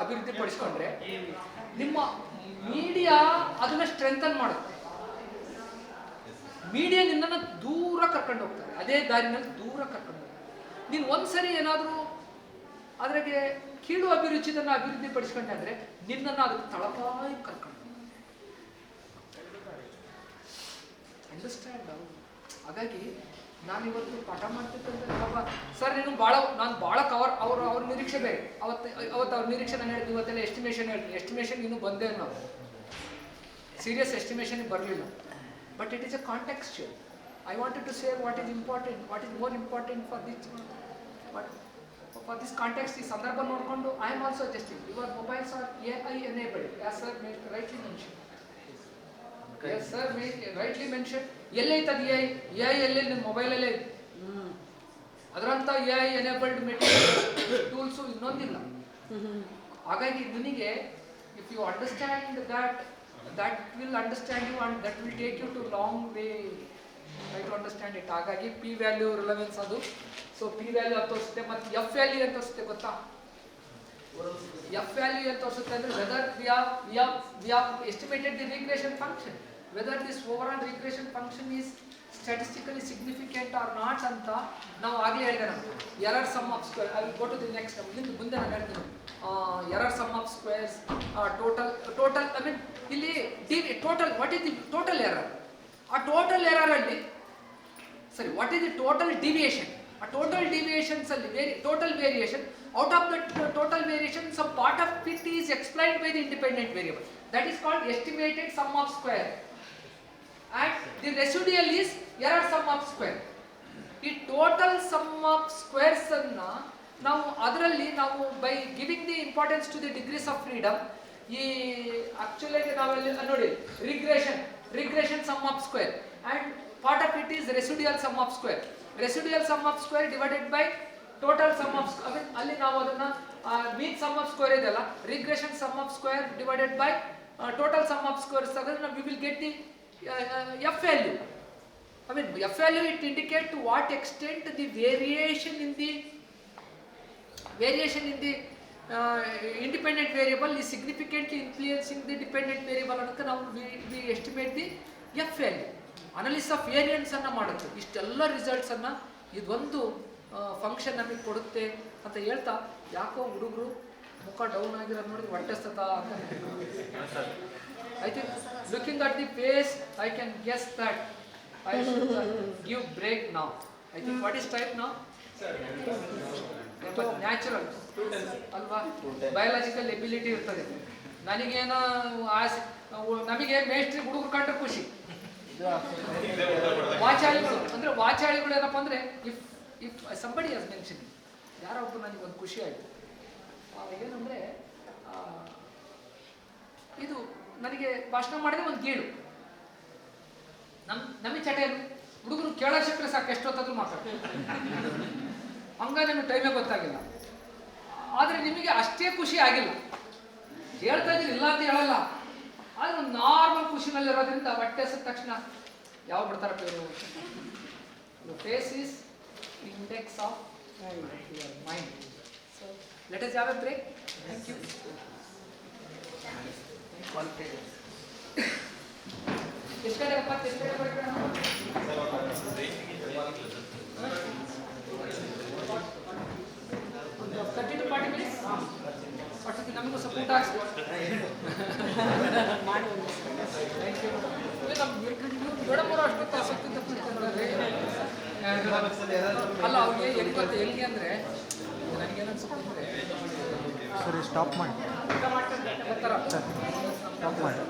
ಅಭಿವೃದ್ಧಿ ಪಡಿಸ್ಕೊಂಡ್ರೆ ನಿಮ್ಮ ಮೀಡಿಯಾ ಅದನ್ನ ಸ್ಟ್ರೆಂಥನ್ ಮಾಡುತ್ತೆ. ಮೀಡಿಯಾ ನಿನ್ನನ್ನು ದೂರ ಕರ್ಕೊಂಡು ಹೋಗ್ತಾರೆ, ಅದೇ ದಾರಿನಲ್ಲಿ ದೂರ ಕರ್ಕೊಂಡು ಹೋಗ್ತಾರೆ. ನೀನು ಒಂದ್ಸರಿ ಏನಾದರೂ ಅದ್ರಾಗೆ ಕೀಳು ಅಭಿವೃದ್ಧಿ ಪಡಿಸ್ಕೊಂಡೆ ಅಂದರೆ ನಿನ್ನನ್ನು ಅದಕ್ಕೆ ತಳಪಾಯಿ ಕರ್ಕೊಂಡು ಅಂಡರ್ಸ್ಟ್ಯಾಂಡ್. ಹಾಗಾಗಿ ನಾನಿವತ್ತು ಪಾಠ ಮಾಡ್ತಿದ್ದಂದ್ರೆ ಸರ್ ನಾನು ಭಾಳ ಕವರ್ ಅವ್ರ ನಿರೀಕ್ಷೆ ಬೇರೆ. ಅವತ್ತು ಅವ್ರ ನಿರೀಕ್ಷೆ ನಾನು ಹೇಳ್ತೀನಿ, ಇವತ್ತೆಲ್ಲ ಎಸ್ಟಿಮೇಷನ್ ಹೇಳ್ತೀನಿ. ಎಸ್ಟಿಮೇಷನ್ ಇನ್ನೂ ಬಂದೇ ನಾವು ಸೀರಿಯಸ್ ಎಸ್ಟಿಮೇಷನ್ ಬರಲಿಲ್ಲ. But it is a contextual. I wanted to say what is important, what is more important for this context. ಈ ಸಂದರ್ಭ ನೋಡಿಕೊಂಡು I am also adjusting. Your mobiles are AI enabled, as sir rightly mentioned. Yes sir, rightly mentioned. ಎಲ್ಲೈತೆ ಅದು AI ಎಲ್ಲೇ ನಿಮ್ಮ ಮೊಬೈಲಲ್ಲೇ ಇದೆ. ಅದರಂಥ AI enabled ಮೆಟೀರಿಯಲ್ ಟೂಲ್ಸು ಇನ್ನೊಂದಿಲ್ಲ. ಹಾಗಾಗಿ ನಿನಗೆ if you understand that will understand you and that will take you to long way. Try to understand it. ಹಾಗಾಗಿ P ವ್ಯಾಲ್ಯೂ ರಿಲೆವೆನ್ಸ್ ಅದು. ಸೊ P ವ್ಯಾಲ್ಯೂ ಅಂತ ತೋರಿಸುತ್ತೆ, ಮತ್ತು F ವ್ಯಾಲ್ಯೂ ಅಂತ ತೋರಿಸುತ್ತೆ. ಗೊತ್ತಾ F ವ್ಯಾಲ್ಯೂ ಅಂತ ತೋರಿಸುತ್ತೆ ಅಂದರೆ weather we have estimated the regression function, whether this overall regression function is statistically significant or not ಅಂತ ನಾವು ಆಗಲೇ ಹೇಳಿದೆ. ನಾವು error sum of square, I will go to the next. ಮುಂದೆ ನಾನು ಹೇಳ್ತೀನಿ error sum of squares, total I mean ಇಲ್ಲಿ total what is the total error. ಆ ಟೋಟಲ್ ಎರರ್ ಅಲ್ಲಿ ಸರಿ what is the total deviation. ಆ ಟೋಟಲ್ ಡಿವಿಯೇಷನ್ಸ್ ಅಲ್ಲಿ total variation, out of that total variation some part of it is explained by the independent variable, that is called estimated sum of square. And the residual is error sum of square. ಈ total sum of squares ಅನ್ನ ನಾವು ಅದರಲ್ಲಿ ನಾವು by giving the importance to the degrees of freedom, ಈ actually ನಾವಲ್ಲಿ ನೋಡಿ regression sum of square and part of it is residual sum of square. Residual sum of square divided by total sum of square. ಅಲ್ಲಿ ನಾವು ಅದನ್ನ mean sum of square ಇದೆಲ್ಲ regression sum of square divided by total sum of squares ತೆಗೆದ್ರೆ ನಾವು we will get the F value. I mean F value, it indicate to what extent the variation in the independent variable is significantly influencing the dependent variable. ಅದಕ್ಕೆ ನಾವು we estimate the F value. Analysis of variance ಅನ್ನ ಮಾಡುತ್ತೆ. ಇಷ್ಟೆಲ್ಲ results ಅನ್ನ ಇದೊಂದು function ನಮಗೆ ಕೊಡುತ್ತೆ ಅಂತ ಹೇಳ್ತಾ, ಯಾಕೋ ಹುಡುಗರು ಮುಖ ಡೌನ್ ಆಗಿರೋದು ನೋಡಿ ಹೊಟ್ಟೆ ಸತ ಅಂತ. I think looking at the face, I can guess that I should give break now. I think what is type now? Natural. ಅಲ್ವಾ, ಬಯಾಲಜಿಕಲ್ ಎಬಿಲಿಟಿ ಇರ್ತದೆ. ನನಗೇನೋ ಆಸೆ, ನಮಗೆ ಮೇಸ್ಟ್ರಿ ಹುಡುಗರು ಕಂಡ್ರೆ ಖುಷಿ. ವಾಚಾಳಿಗಳು ಏನಪ್ಪ ಅಂದರೆ ಇಫ್ ಸಂಬಡಿ ಹಸ್ ಮೆನ್ಷನ್, ಯಾರೋ ಒಬ್ಬರು ನನಗೆ ಒಂದು ಖುಷಿ ಆಯಿತು. ಏನಂದರೆ ಇದು ನನಗೆ ಭಾಷಣ ಮಾಡಿದ್ರೆ ಒಂದು ಗೀಳು ನಮಗೆ ಚಟೇನು ಹುಡುಗರು ಕೇಳೋ ಸಿಕ್ಕರೆ ಸಾಕು, ಎಷ್ಟೊತ್ತಾದ್ರೂ ಮಾತಾಡ್ತಾರೆ. ಹಂಗ ನಮಗೆ ಟೈಮೇ ಗೊತ್ತಾಗಿಲ್ಲ. ಆದರೆ ನಿಮಗೆ ಅಷ್ಟೇ ಖುಷಿ ಆಗಿಲ್ಲ, ಹೇಳ್ತಾ ಇದ್ದೀರಿ ಇಲ್ಲ ಅಂತ ಹೇಳಲ್ಲ, ಆದರೆ ಒಂದು ನಾರ್ಮಲ್ ಖುಷಿನಲ್ಲಿರೋದ್ರಿಂದ ಹೊಟ್ಟೆ ಎಸಿದ ತಕ್ಷಣ ಯಾವ ಬಿಡ್ತಾರೆ ಬೇರೆ. Face is index of your mind. So let us have a break. Thank you. ಎಷ್ಟು ಗಂಟೆ ಬರ್ತೀರಾ? 30 to 40 minutes. ಒಟ್ಟಿಗೆ ನಮಗೂ ಸಪೋರ್ಟ್ ಆಗ್ತದೆ. ಮೇಡಮ್ ಅಷ್ಟೊತ್ತು ಆಸಕ್ತಿ ಅಲ್ಲ, ಅವ್ರಿಗೆ ಹೆಂಗೆ ಅಂದರೆ ನನಗೇನು ಅನ್ಸುತ್ತೆ ಅಂದರೆ ಸರಿ ಸ್ಟಾಪ್ ಮಾಡಿ ಬರ್ತಾರ ಸ್ಟಾಪ್ ಮಾಡಿ